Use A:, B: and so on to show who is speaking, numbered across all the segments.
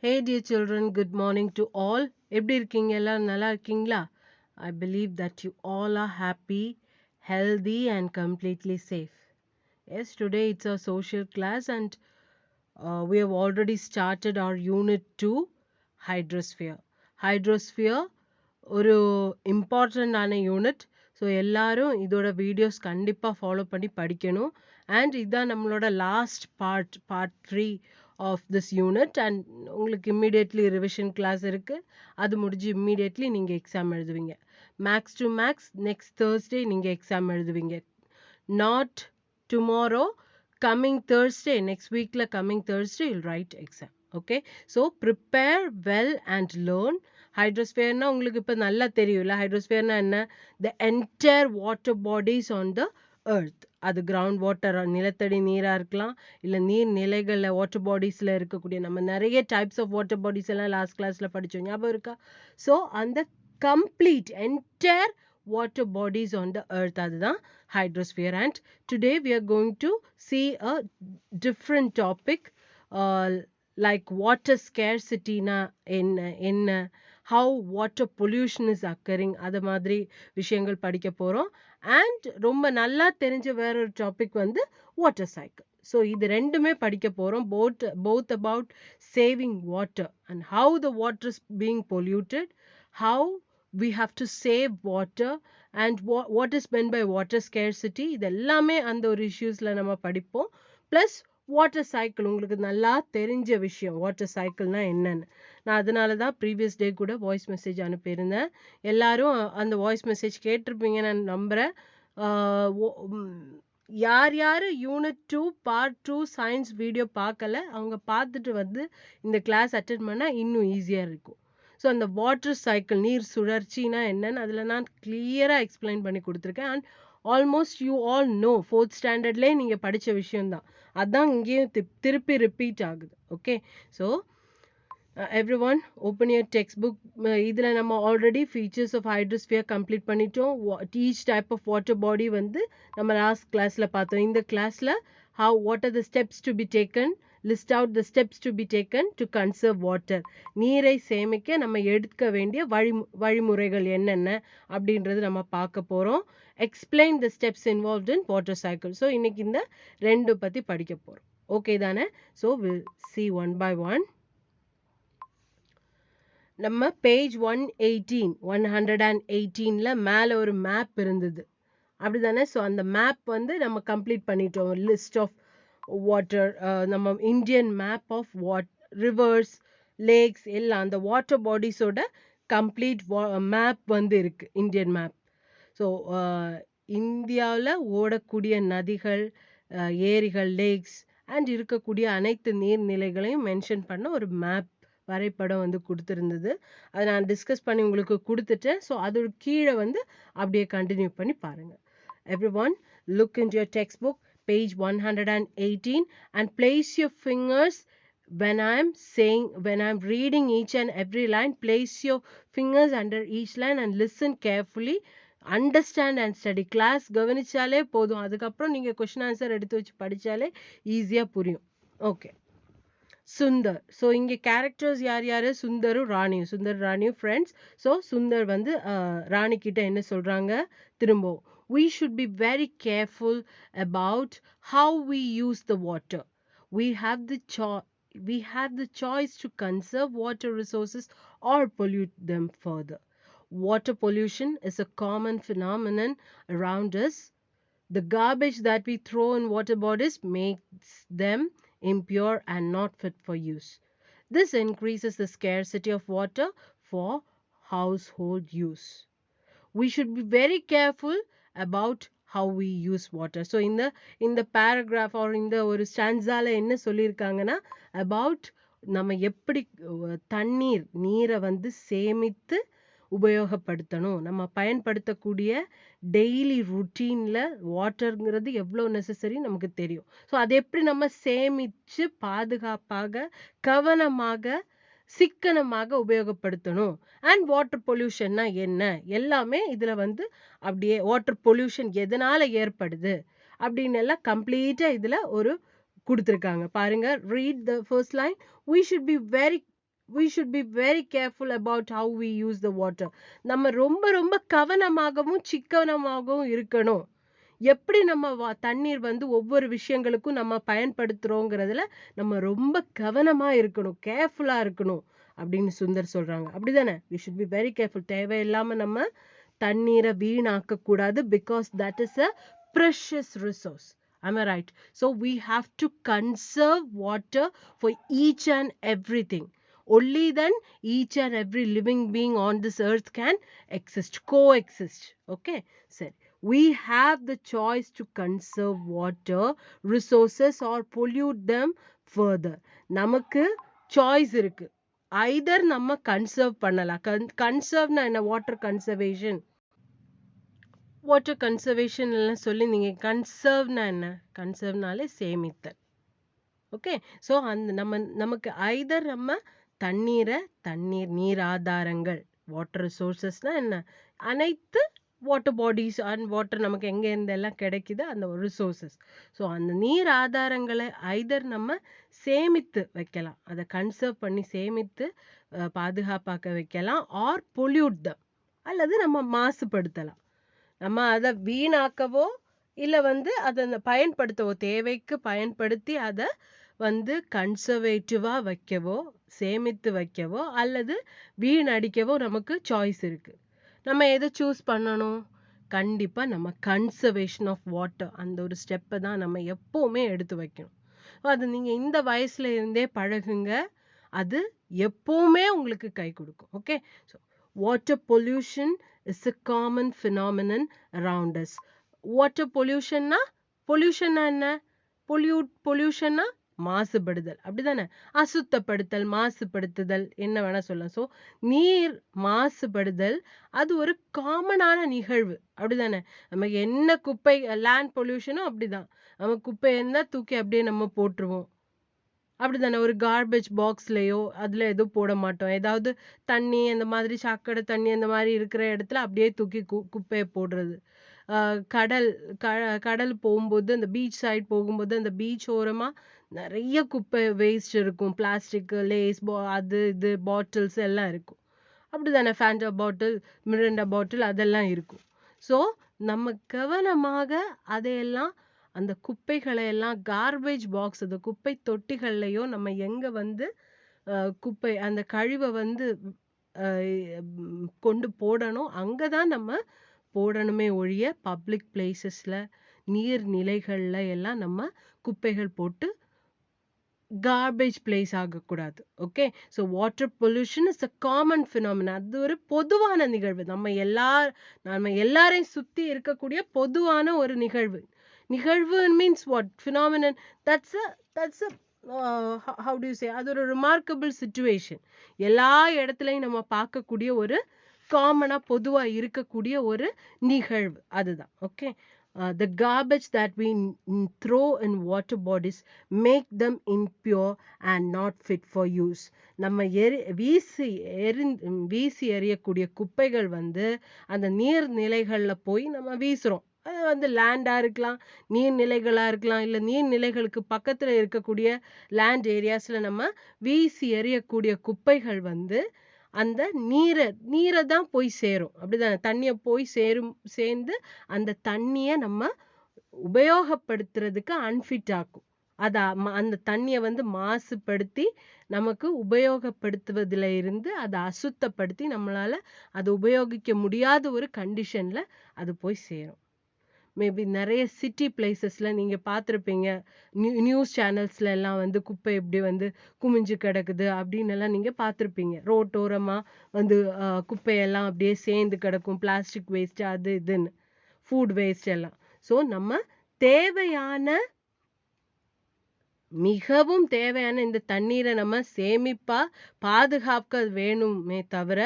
A: Hey dear children, good morning to all. எப்படி இருக்கீங்க எல்லாரும் நல்லா இருக்கீங்களா? I believe that you all are happy, healthy and completely safe. Yes, today it's a social class and we have already started our unit 2, hydrosphere. Hydrosphere ஒரு இம்பார்ட்டண்டான unit. So எல்லாரும் இதோட videos கண்டிப்பாக ஃபாலோ பண்ணி படிக்கணும். அண்ட் இதுதான் நம்மளோட last part 3 of this unit. And உங்களுக்கு இம்மிடியட்லி ரிவிஷன் கிளாஸ் இருக்குது. அது முடிஞ்சு இம்மிடியட்லி நீங்கள் எக்ஸாம் எழுதுவீங்க. Max to max next Thursday நீங்கள் எக்ஸாம் எழுதுவீங்க. Not tomorrow, coming Thursday, next week la coming Thursday you'll write exam. Okay, so prepare well and learn. Hydrosphere na உங்களுக்கு இப்ப நல்லா தெரியும்ல. hydrosphere na என்ன? The entire water bodies on the earth. அது ground water, நிலத்தடி நீரா இருக்கலாம், இல்ல நீர் நிலைகள்ல water bodiesல இருக்கக்கூடிய நம்ம நிறைய types of water bodies எல்லாம் last classல படிச்சோம், ஞாபகம் இருக்கா? So அந்த complete entire water bodies on the earth, அதுதான் hydrosphere. And today we are going to see a different topic, like water scarcity na in how water pollution is occurring, அது மாதிரி விஷயங்கள் படிக்க போறோம். அண்ட் ரொம்ப நல்லா தெரிஞ்ச வேற ஒரு டாபிக் வந்து வாட்டர் சைக்கிள். ஸோ இது ரெண்டுமே படிக்க போறோம். both about saving water and how the water is being polluted, how we have to save water and what is meant by water scarcity. இது எல்லாமே அந்த ஒரு இஷ்யூஸ்ல நம்ம படிப்போம். ப்ளஸ் வாட்டர் சைக்கிள் உங்களுக்கு நல்லா தெரிஞ்ச விஷயம், வாட்டர் சைக்கிள்னா என்னன்னு. நான் அதனால தான் ப்ரீவியஸ் டே கூட வாய்ஸ் மெசேஜ் அனுப்பியிருந்தேன். எல்லாரும் அந்த வாய்ஸ் மெசேஜ் கேட்டிருப்பீங்கன்னு நான் நம்புகிறேன். யார் யார் யூனிட் 2 பார்ட் 2 சயின்ஸ் வீடியோ பார்க்கல, அவங்க பார்த்துட்டு வந்து இந்த கிளாஸ் அட்டென்ட் பண்ணால் இன்னும் ஈஸியாக இருக்கும். ஸோ அந்த வாட்டர் சைக்கிள், நீர் சுழற்சினா என்னன்னு அதில் நான் கிளியராக எக்ஸ்பிளைன் பண்ணி கொடுத்துருக்கேன். And almost you all know, 4th ஸ்டாண்டர்ட்லேயே நீங்கள் படித்த விஷயம்தான், அதான் இங்கேயும் திருப்பி ரிப்பீட் ஆகுது. Okay, so everyone open your textbook. இதில் நம்ம already features of hydrosphere complete பண்ணிட்டோம். Each type of water body வந்து நம்ம லாஸ்ட் கிளாஸில் பார்த்தோம். இந்த கிளாஸில் what are the steps to be taken, list out the steps to be taken to conserve water. நீரை சேமிக்க நம்ம எடுக்க வேண்டிய வழிமுறைகள் என்னென்ன அப்படின்றது நம்ம பார்க்க போகிறோம். explain the steps involved in water cycle. So இன்னைக்கு இந்த ரெண்டு பற்றி படிக்க போகிறோம். ஓகே தானே? So we'll see one by one. நம்ம பேஜ் 118ல மேலே ஒரு மேப் இருந்தது, அப்படிதானே? ஸோ அந்த மேப் வந்து நம்ம கம்ப்ளீட் பண்ணிட்டோம். லிஸ்ட் ஆஃப் வாட்டர், நம்ம Indian map of rivers, lakes எல்லாம் அந்த வாட்டர் பாடிஸோட கம்ப்ளீட் மேப் வந்து இருக்கு, இந்தியன் மேப். ஸோ இந்தியாவில் ஓடக்கூடிய நதிகள், ஏரிகள், லேக்ஸ் அண்ட் இருக்கக்கூடிய அனைத்து நீர்நிலைகளையும் மென்ஷன் பண்ண ஒரு மேப், வரைபடம் வந்து கொடுத்துருந்தது. அதை நான் டிஸ்கஸ் பண்ணி உங்களுக்கு கொடுத்துட்டேன். ஸோ அதோட கீழே வந்து அப்படியே கண்டினியூ பண்ணி பாருங்கள். Everyone, look into your textbook, page 118, and place your fingers when I'm reading each and every line. Place your fingers under each line and listen carefully. Understand and study. Class கவனிச்சாலே போதும், அதுக்கப்புறம் நீங்கள் question answer எடுத்து வச்சு படித்தாலே ஈஸியாக புரியும். Okay, Sundar. So இங்கே characters யார் யார்? சுந்தரும் ராணியும். சுந்தர் ராணியும் ஃப்ரெண்ட்ஸ். ஸோ சுந்தர் வந்து ராணி கிட்ட என்ன சொல்கிறாங்க திரும்பவும்? We should be very careful about how we use the water. We have the choice to conserve water resources or pollute them further. Water pollution is a common phenomenon around us. The garbage that we throw in water bodies makes them impure and not fit for use. This increases the scarcity of water for household use. We should be very careful about how we use water. So in the paragraph or in the ஒரு ஸ்டான்ஸால என்ன சொல்லியிருக்காங்கன்னா, about நம்ம எப்படி நீரை வந்து சேமித்து உபயோகப்படுத்தணும், நம்ம பயன்படுத்தக்கூடிய டெய்லி ருட்டீனில் வாட்டருங்கிறது எவ்வளோ நெசசரி நமக்கு தெரியும். ஸோ அதை எப்படி நம்ம சேமித்து பாதுகாப்பாக, கவனமாக, சிக்கனமாக உபயோகப்படுத்தணும். அண்ட் வாட்டர் பொல்யூஷன்னா என்ன, எல்லாமே இதில் வந்து அப்படியே வாட்டர் பொல்யூஷன் எதனால் ஏற்படுது அப்படின்னு எல்லாம் கம்ப்ளீட்டாக இதில் ஒரு கொடுத்துருக்காங்க. பாருங்க, read the first line. We should be very we should be very careful about how we use the water. நம்ம ரொம்ப ரொம்ப கவனமாகவும் சிக்கனமாகவும் இருக்கணும். எப்படி நம்ம தண்ணீர் வந்து ஒவ்வொரு விஷயங்களுக்கும் நம்ம பயன்படுத்துறோங்கிறதுல நம்ம ரொம்ப கவனமா இருக்கணும், கேர்ஃபுல்லா இருக்கணும் அப்படின்னு சுந்தர் சொல்றாங்க. அப்படிதானே? we should be very careful. தேவையில்லாம நம்ம தண்ணீரை வீணாக்க கூடாது, because that is a precious resource. Am I right? So we have to conserve water for each and everything. Only then each and every living being on this earth can exist, coexist. Okay, so we have the choice to conserve water resources or pollute them further. நமக்கு choice இருக்கு. either நம்ம conserve பண்ணலாம். conserveனா என்ன? water conservation. Water conservation எல்லாம் சொல்லி நீங்க கன்சர்வ்னா என்ன? கன்சர்வ்னாலே சேமித்தல். ஓகே, ஸோ அந்த நமக்கு ஐதர் நம்ம நீர் ஆதாரங்கள், வாட்டர் ரிசோர்சஸ்னா என்ன? அனைத்து வாட்டர் பாடிஸ் அண்ட் வாட்டர் நமக்கு எங்க இருந்து எல்லாம் கிடைக்குது அந்த ரிசோர்சஸ். ஸோ அந்த நீர் ஆதாரங்களை ஐதர் நம்ம சேமித்து வைக்கலாம், அதை கன்சர்வ் பண்ணி சேமித்து பாதுகாப்பாக்க வைக்கலாம், ஆர் பொல்யூட் தம், அல்லது நம்ம மாசுபடுத்தலாம். நம்ம அதை வீணாக்கவோ இல்லை வந்து அதை பயன்படுத்தவோ, தேவைக்கு பயன்படுத்தி அதை வந்து கன்சர்வேட்டிவா வைக்கவோ, சேமித்து வைக்கவோ, அல்லது வீணடிக்கவோ நமக்கு சாய்ஸ் இருக்கு. நம்ம எதை சூஸ் பண்ணணும்? கண்டிப்பா நம்ம கன்சர்வேஷன் ஆஃப் வாட்டர், அந்த ஒரு ஸ்டெப்பை தான் நம்ம எப்பவுமே எடுத்து வைக்கணும். அது நீங்க இந்த வயசுல இருந்தே பழகுங்க, அது எப்பவுமே உங்களுக்கு கை கொடுக்கும். Okay, so water pollution is a common phenomenon around us. Water pollution na என்ன? pollution na மாசுபடுதல், அப்படிதானே? அசுத்தப்படுத்தல், மாசுபடுத்துதல், என்ன வேணா சொல்லலாம். ஸோ நீர் மாசுபடுதல் அது ஒரு காமனான நிகழ்வு, அப்படிதானே? நமக்கு என்ன குப்பை, லேண்ட் பொல்யூஷனும் அப்படிதான். நம்ம குப்பை இருந்தா தூக்கி அப்படியே நம்ம போட்டுருவோம், அப்படிதானே? ஒரு கார்பேஜ் பாக்ஸ்லயோ அதுல எதுவும் போட மாட்டோம். ஏதாவது தண்ணி, அந்த மாதிரி சாக்கடை தண்ணி அந்த மாதிரி இருக்கிற இடத்துல அப்படியே தூக்கி குப்பையை போடுறது. கடல் போகும்போது, அந்த பீச் சைட் போகும்போது அந்த பீச் ஓரமா நிறைய குப்பை வேஸ்ட் இருக்கும். பிளாஸ்டிக், லேஸ், அது இது பாட்டில்ஸ் எல்லாம் இருக்கும், அப்படிதானே? ஃபேண்டா பாட்டில், மிரிண்டா பாட்டில் அதெல்லாம் இருக்கும். ஸோ நம்ம கவனமாக அதையெல்லாம், அந்த குப்பைகளை எல்லாம் கார்பேஜ் பாக்ஸ், அந்த குப்பை தொட்டிகள்லையோ நம்ம எங்க வந்து குப்பை அந்த கழிவை வந்து கொண்டு போடணும், அங்கதான் நம்ம போடணுமே ஒழிய பப்ளிக் பிளேசஸ்ல, நீர்நிலைகள்ல எல்லாம் நம்ம குப்பைகள் போட்டு garbage place ஆகக்கூடாது. Okay, so water pollution is a common phenomena. அது ஒரு பொதுவான நிகழ்வு, நம்ம எல்லாரையும் சுத்தி இருக்கக்கூடிய பொதுவான ஒரு நிகழ்வு. நிகழ்வு means what? Phenomenon. That's how do you say, அது ஒரு ரிமார்க்கபிள் சிச்சுவேஷன். எல்லா இடத்துலையும் நம்ம பார்க்கக்கூடிய ஒரு காமனா பொதுவா இருக்கக்கூடிய ஒரு நிகழ்வு, அதுதான். Okay, the garbage that we throw in water bodies make them impure and not fit for use. நம்ம வீசி எறியக்கூடிய குப்பைகள் வந்து அந்த நீர்நிலைகள்ல போய் நம்ம வீசுறோம். அது வந்து லேண்டா இருக்கலாம், நீர்நிலைகளா இருக்கலாம், இல்ல நீர்நிலைகளுக்கு பக்கத்துல இருக்கக்கூடிய லேண்ட் ஏரியாஸ்ல நம்ம வீசி எறியக்கூடிய குப்பைகள் வந்து அந்த நீரை தான் போய் சேரும், அப்படிதானே? தண்ணிய போய் சேர்ந்து அந்த தண்ணிய நம்ம உபயோகப்படுத்துறதுக்கு அன்ஃபிட் ஆக்கும். அந்த தண்ணிய வந்து மாசுபடுத்தி நமக்கு உபயோகப்படுத்துவதில் இருந்து அதை அசுத்தப்படுத்தி நம்மளால அதை உபயோகிக்க முடியாத ஒரு கண்டிஷன்ல அது போய் சேரும். மேபி நிறைய சிட்டி பிளேசஸ்ல நீங்க பார்த்துருப்பீங்க, நியூஸ் சேனல்ஸ்ல எல்லாம் வந்து குப்பை எப்படி வந்து குமிஞ்சு கிடக்குது அப்படின்னு எல்லாம் நீங்க பார்த்துருப்பீங்க. ரோட்டோரமா வந்து குப்பையெல்லாம் அப்படியே சேர்ந்து கிடக்கும், பிளாஸ்டிக் வேஸ்ட், அது இதுன்னு, ஃபுட் வேஸ்ட் எல்லாம். ஸோ நம்ம மிகவும் தேவையான இந்த தண்ணீரை நம்ம சேமிப்பா பாதுகாக்க வேணுமே தவிர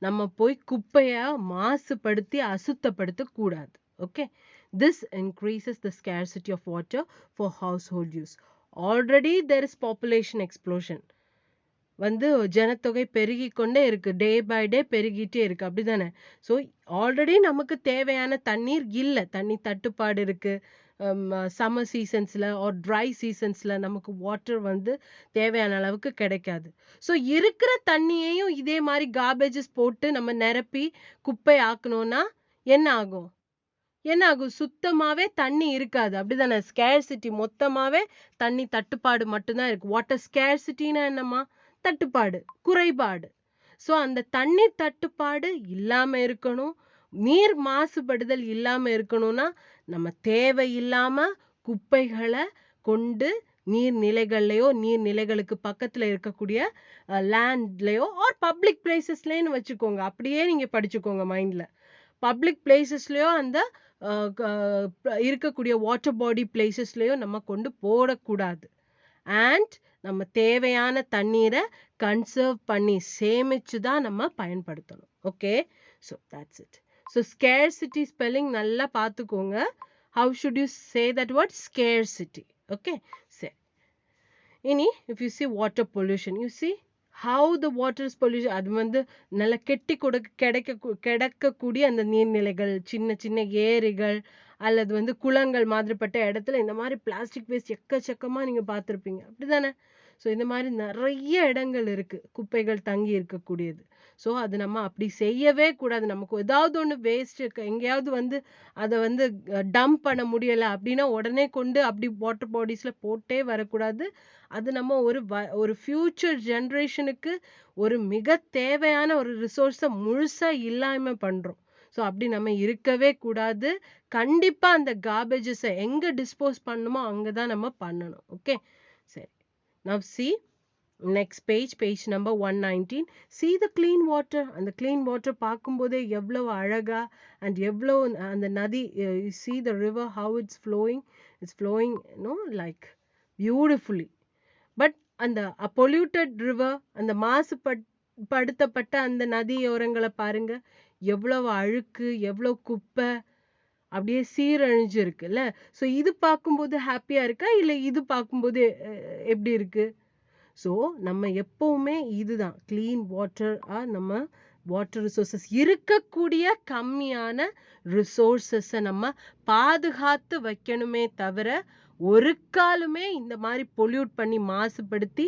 A: நம்ம போய் குப்பைய மாசுபடுத்தி அசுத்தப்படுத்த கூடாது. Okay, this increases the scarcity of water for household use. Already there is population explosion. வந்து ஜனத்தொகை பெருகி கொண்டே இருக்கு, டே பை டே பெருகிட்டே இருக்கு, அப்படிதானே? ஸோ ஆல்ரெடி நமக்கு தேவையான தண்ணீர் இல்லை, தண்ணி தட்டுப்பாடு இருக்கு, சம்மர் சீசன்ஸில் ஆர் ட்ரை சீசன்ஸில் நமக்கு வாட்டர் வந்து தேவையான அளவுக்கு கிடைக்காது. ஸோ இருக்கிற தண்ணியையும் இதே மாதிரி கார்பேஜஸ் போட்டு நம்ம நிரப்பி குப்பை ஆக்கணும்னா என்ன ஆகும்? என்ன ஆகும்? சுத்தமாவே தண்ணி இருக்காது. அப்படிதானே? ஸ்கேர்சிட்டி, மொத்தமாவே தண்ணி தட்டுப்பாடு மட்டும்தான் இருக்கு. வாட்டர் ஸ்கேர்சிட்டின்னா என்னம்மா? தட்டுப்பாடு, குறைபாடு. ஸோ அந்த தண்ணீர் தட்டுப்பாடு இல்லாம இருக்கணும். நீர் மாசுபடுதல் இல்லாம இருக்கணும்னா நம்ம தேவையில்லாம குப்பைகளை கொண்டு நீர்நிலைகள்லயோ நீர்நிலைகளுக்கு பக்கத்துல இருக்கக்கூடிய லேண்ட்லயோ ஆர் பப்ளிக் பிளேசஸ்லன்னு வச்சுக்கோங்க. அப்படியே நீங்க படிச்சுக்கோங்க மைண்ட்ல. பப்ளிக் பிளேசஸ்லயோ அந்த இருக்கக்கூடிய வாட்டர் பாடி பிளேசஸ்லயோ நம்ம கொண்டு போடக்கூடாது. அண்ட் நம்ம தேவையான தண்ணீரை கன்சர்வ் பண்ணி சேமிச்சு தான் நம்ம பயன்படுத்தணும். Okay, so that's it. So scarcity spelling நல்லா பார்த்துக்கோங்க. How should you say that word? Scarcity. Okay, சரி. இனி if you see water pollution, you see how the water is pollution. அது வந்து நல்ல கெட்டி கிடக்கக்கூடிய அந்த நீர்நிலைகள், சின்ன சின்ன ஏரிகள் அல்லது வந்து குளங்கள் மாதிரிப்பட்ட இடத்துல இந்த மாதிரி பிளாஸ்டிக் வேஸ்ட் எக்கச்சக்கமா நீங்க பார்த்துருப்பீங்க. அப்படிதானே? ஸோ இந்த மாதிரி நிறைய இடங்கள் இருக்கு குப்பைகள் தங்கி இருக்கக்கூடியது. ஸோ அது நம்ம அப்படி செய்யவே கூடாது. நமக்கு ஏதாவது ஒன்று வேஸ்ட் எங்கேயாவது வந்து அதை வந்து டம்ப் பண்ண முடியல அப்படின்னா உடனே கொண்டு அப்படி வாட்டர் பாடிஸ்ல போட்டே வரக்கூடாது. அது நம்ம ஒரு ஃபியூச்சர் ஜென்ரேஷனுக்கு ஒரு மிக தேவையான ஒரு ரிசோர்ஸை முழுசா இல்லாம பண்றோம். ஸோ அப்படி நம்ம இருக்கவே கூடாது. கண்டிப்பா அந்த கார்பேஜஸை எங்க டிஸ்போஸ் பண்ணுமோ அங்கதான் நம்ம பண்ணணும். ஓகே, சரி. Now see next page, page number 119. See the clean water. அந்த clean water பார்க்கும்போதே எவ்வளவு அழகா and எவ்வளவு அந்த நதி, you see the river how it's flowing. It's flowing, like beautifully. But அந்த polluted river, அந்த மாசுபடுத்தப்பட்ட அந்த நதியோரங்களை பாருங்க, எவ்வளவு அழுக்கு, எவ்வளவு குப்பை, அப்படியே சீரழிஞ்சு இருக்குல்ல. ஸோ இது பார்க்கும்போது ஹாப்பியா இருக்கா, இல்லை இது பார்க்கும்போது எப்படி இருக்கு? ஸோ நம்ம எப்பவுமே இதுதான் கிளீன் வாட்டர், நம்ம வாட்டர் ரிசோர்சஸ் இருக்கக்கூடிய கம்மியான ரிசோர்சஸை நம்ம பாதுகாத்து வைக்கணுமே தவிர ஒரு காலுமே இந்த மாதிரி பொல்யூட் பண்ணி மாசுபடுத்தி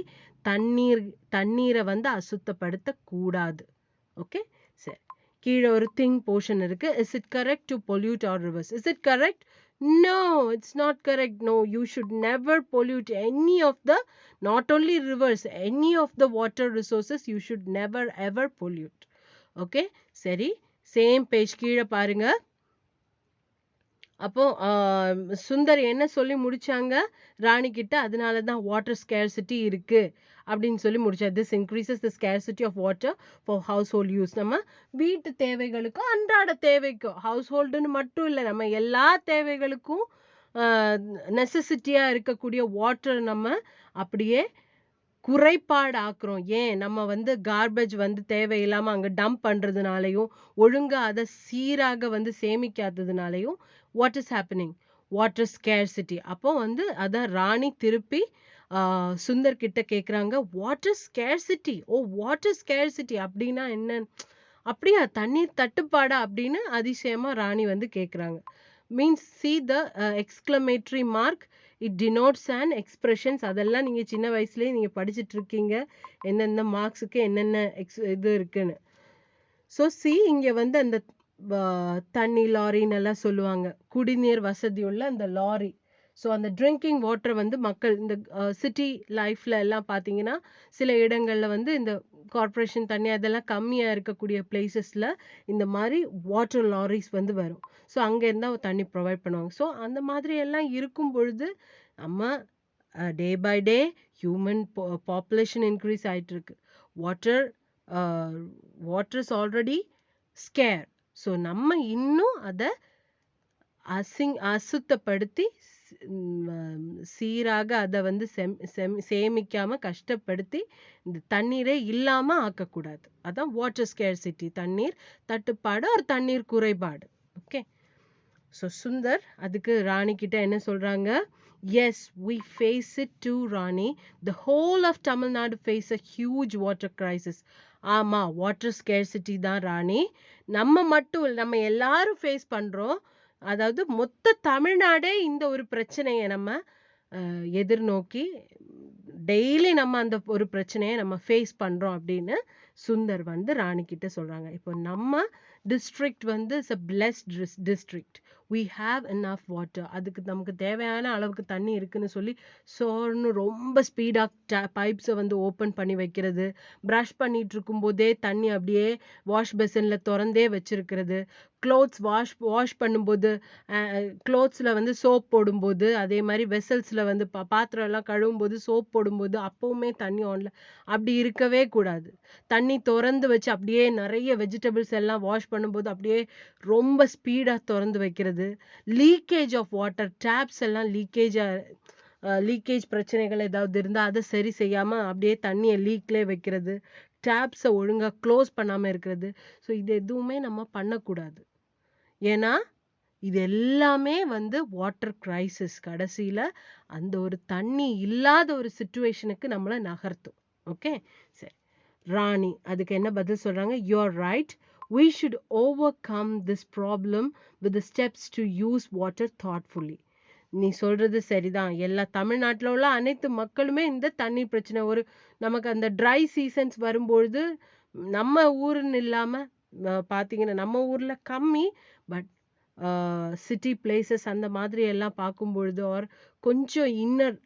A: தண்ணீரை வந்து அசுத்தப்படுத்த கூடாது. ஓகே, சரி. கீழே ஒரு திங் போர்ஷன் இருக்கு. Is it correct to pollute our rivers? Is it correct? No, it's not correct. No, you should never pollute any of the, not only rivers, any of the water resources you should never ever pollute. Okay, சரி. Same page கீழே பாருங்க. அப்போ சுந்தர் என்ன சொல்லி முடிச்சாங்க ராணி கிட்ட? அதனாலதான் water scarcity இருக்கு அப்படின்னு சொல்லி முடிச்சார். This increases the scarcity of water for household use. நம்ம வீட்டு தேவைகளுக்கும் அன்றாட தேவைக்கும், ஹவுஸ் ஹோல்டுன்னு மட்டும் இல்லை, நம்ம எல்லா தேவைகளுக்கும் நெசசிட்டியா இருக்கக்கூடிய வாட்டர் நம்ம அப்படியே குறைபாடு ஆக்குறோம். ஏன்? நம்ம வந்து கார்பேஜ் வந்து தேவையில்லாம அங்க டம்ப் பண்றதுனாலையும் ஒழுங்கா அதை சீராக வந்து சேமிக்காததுனாலையும் what is happening? Water scarcity. அப்போ வந்து அத ராணி திருப்பி சுந்தர் கிட்ட கேக்குறாங்க, வாட்டர் ஸ்கேர்சிட்டி. ஓ, வாட்டர் ஸ்கேர்சிட்டி அப்படின்னா என்ன? அப்படியா, தண்ணீர் தட்டுப்பாடா அப்படின்னு அதிசயமா ராணி வந்து கேக்குறாங்க. Means see the exclamatory mark, it denotes an expressions. அதெல்லாம் நீங்க சின்ன வயசுலயே நீங்க படிச்சுட்டு இருக்கீங்க, என்னென்ன மார்க்ஸுக்கு என்னென்ன இது இருக்குன்னு. ஸோ சி இங்க வந்து அந்த தண்ணி லாரின்னு எல்லாம் சொல்லுவாங்க, குடிநீர் வசதி உள்ள அந்த லாரி. ஸோ அந்த ட்ரிங்கிங் வாட்டர் வந்து மக்கள் இந்த சிட்டி லைஃப்ல எல்லாம் பார்த்தீங்கன்னா சில இடங்கள்ல வந்து இந்த கார்பரேஷன் தண்ணி அதெல்லாம் கம்மியா இருக்கக்கூடிய பிளேசஸ்ல இந்த மாதிரி வாட்டர் லாரிஸ் வந்து வரும். ஸோ அங்க இருந்தா தண்ணி ப்ரொவைட் பண்ணுவாங்க. ஸோ அந்த மாதிரி எல்லாம் இருக்கும் பொழுது நம்ம day by day human population increase ஆயிட்டு இருக்கு. Water is already scarce. So நம்ம இன்னும் அதை அசுத்தப்படுத்தி சீராக அதை வந்து சேமிக்காம கஷ்டப்படுத்தி இந்த தண்ணீரே இல்லாம ஆக்கக்கூடாது. அதான் வாட்டர் ஸ்கேர்சிட்டி, தண்ணீர் தட்டுப்பாடு ஒரு தண்ணீர் குறைபாடு. ஓகே, ஸோ சுந்தர் அதுக்கு ராணி கிட்ட என்ன சொல்றாங்க? Yes, we face it too, Rani. The whole of Tamil Nadu face a huge water crisis. ஆமா, வாட்டர் ஸ்கேர்சிட்டி தான் ராணி. நம்ம மட்டும் நம்ம எல்லாரும் ஃபேஸ் பண்றோம். அதாவது மொத்த தமிழ்நாடே இந்த ஒரு பிரச்சனையை நம்ம எதிர்நோக்கி டெய்லி நம்ம அந்த ஒரு பிரச்சனையை நம்ம ஃபேஸ் பண்றோம் அப்படின்னு சுந்தர் வந்து ராணி கிட்ட சொல்றாங்க. இப்போ நம்ம டிஸ்ட்ரிக்ட் வந்து it's a blessed district. we have enough water. அதுக்கு நமக்கு தேவையான அளவுக்கு தண்ணி இருக்குன்னு சொல்லி சோர்னு ரொம்ப ஸ்பீடா பைப்ஸை வந்து ஓப்பன் பண்ணி வைக்கிறது, ப்ரஷ் பண்ணிட்டு இருக்கும் போதே தண்ணி அப்படியே வாஷ் பேசின்ல திறந்தே வச்சிருக்கிறது, க்ளோத்ஸ் வாஷ் பண்ணும்போது க்ளோத்ஸில் வந்து சோப் போடும்போது, அதே மாதிரி வெசல்ஸில் வந்து பாத்திரம் எல்லாம் கழுவும் போது சோப் போடும்போது அப்பவுமே தண்ணி ஆன்ல அப்படி இருக்கவே கூடாது. தண்ணி திறந்து வச்சு அப்படியே நிறைய வெஜிடபிள்ஸ் எல்லாம் வாஷ் பண்ணும்போது அப்படியே ரொம்ப ஸ்பீடாக திறந்து வைக்கிறது, லீக்கேஜ் ஆஃப் வாட்டர், டேப்ஸ் எல்லாம் லீக்கேஜ் பிரச்சனைகள் ஏதாவது இருந்தால் அதை சரி செய்யாமல் அப்படியே தண்ணியை லீக்லே வைக்கிறது, டேப்ஸை ஒழுங்காக க்ளோஸ் பண்ணாமல் இருக்கிறது. ஸோ இது எதுவுமே நம்ம பண்ணக்கூடாது. ஏன்னா இது எல்லாமே வந்து வாட்டர் கிரைசிஸ் கடைசியில் அந்த ஒரு தண்ணி இல்லாத ஒரு சிச்சுவேஷனுக்கு நம்மளை நகர்த்தும். ஓகே, சரி. ராணி அதுக்கு என்ன பதில் சொல்றாங்க? you're right, we should overcome this problem with the steps to use water thoughtfully. நீ சொல்றது சரிதான். எல்லா தமிழ்நாட்டில் உள்ள அனைத்து மக்களுமே இந்த தண்ணி பிரச்சனை ஒரு நமக்கு அந்த ட்ரை சீசன்ஸ் வரும்பொழுது நம்ம ஊருன்னு இல்லாம பார்த்தீங்கன்னா நம்ம ஊர்ல கம்மி, பட் சிட்டி பிளேசஸ் அந்த மாதிரி எல்லாம் பார்க்கும்பொழுது ஆர் கொஞ்சம் இன்னர்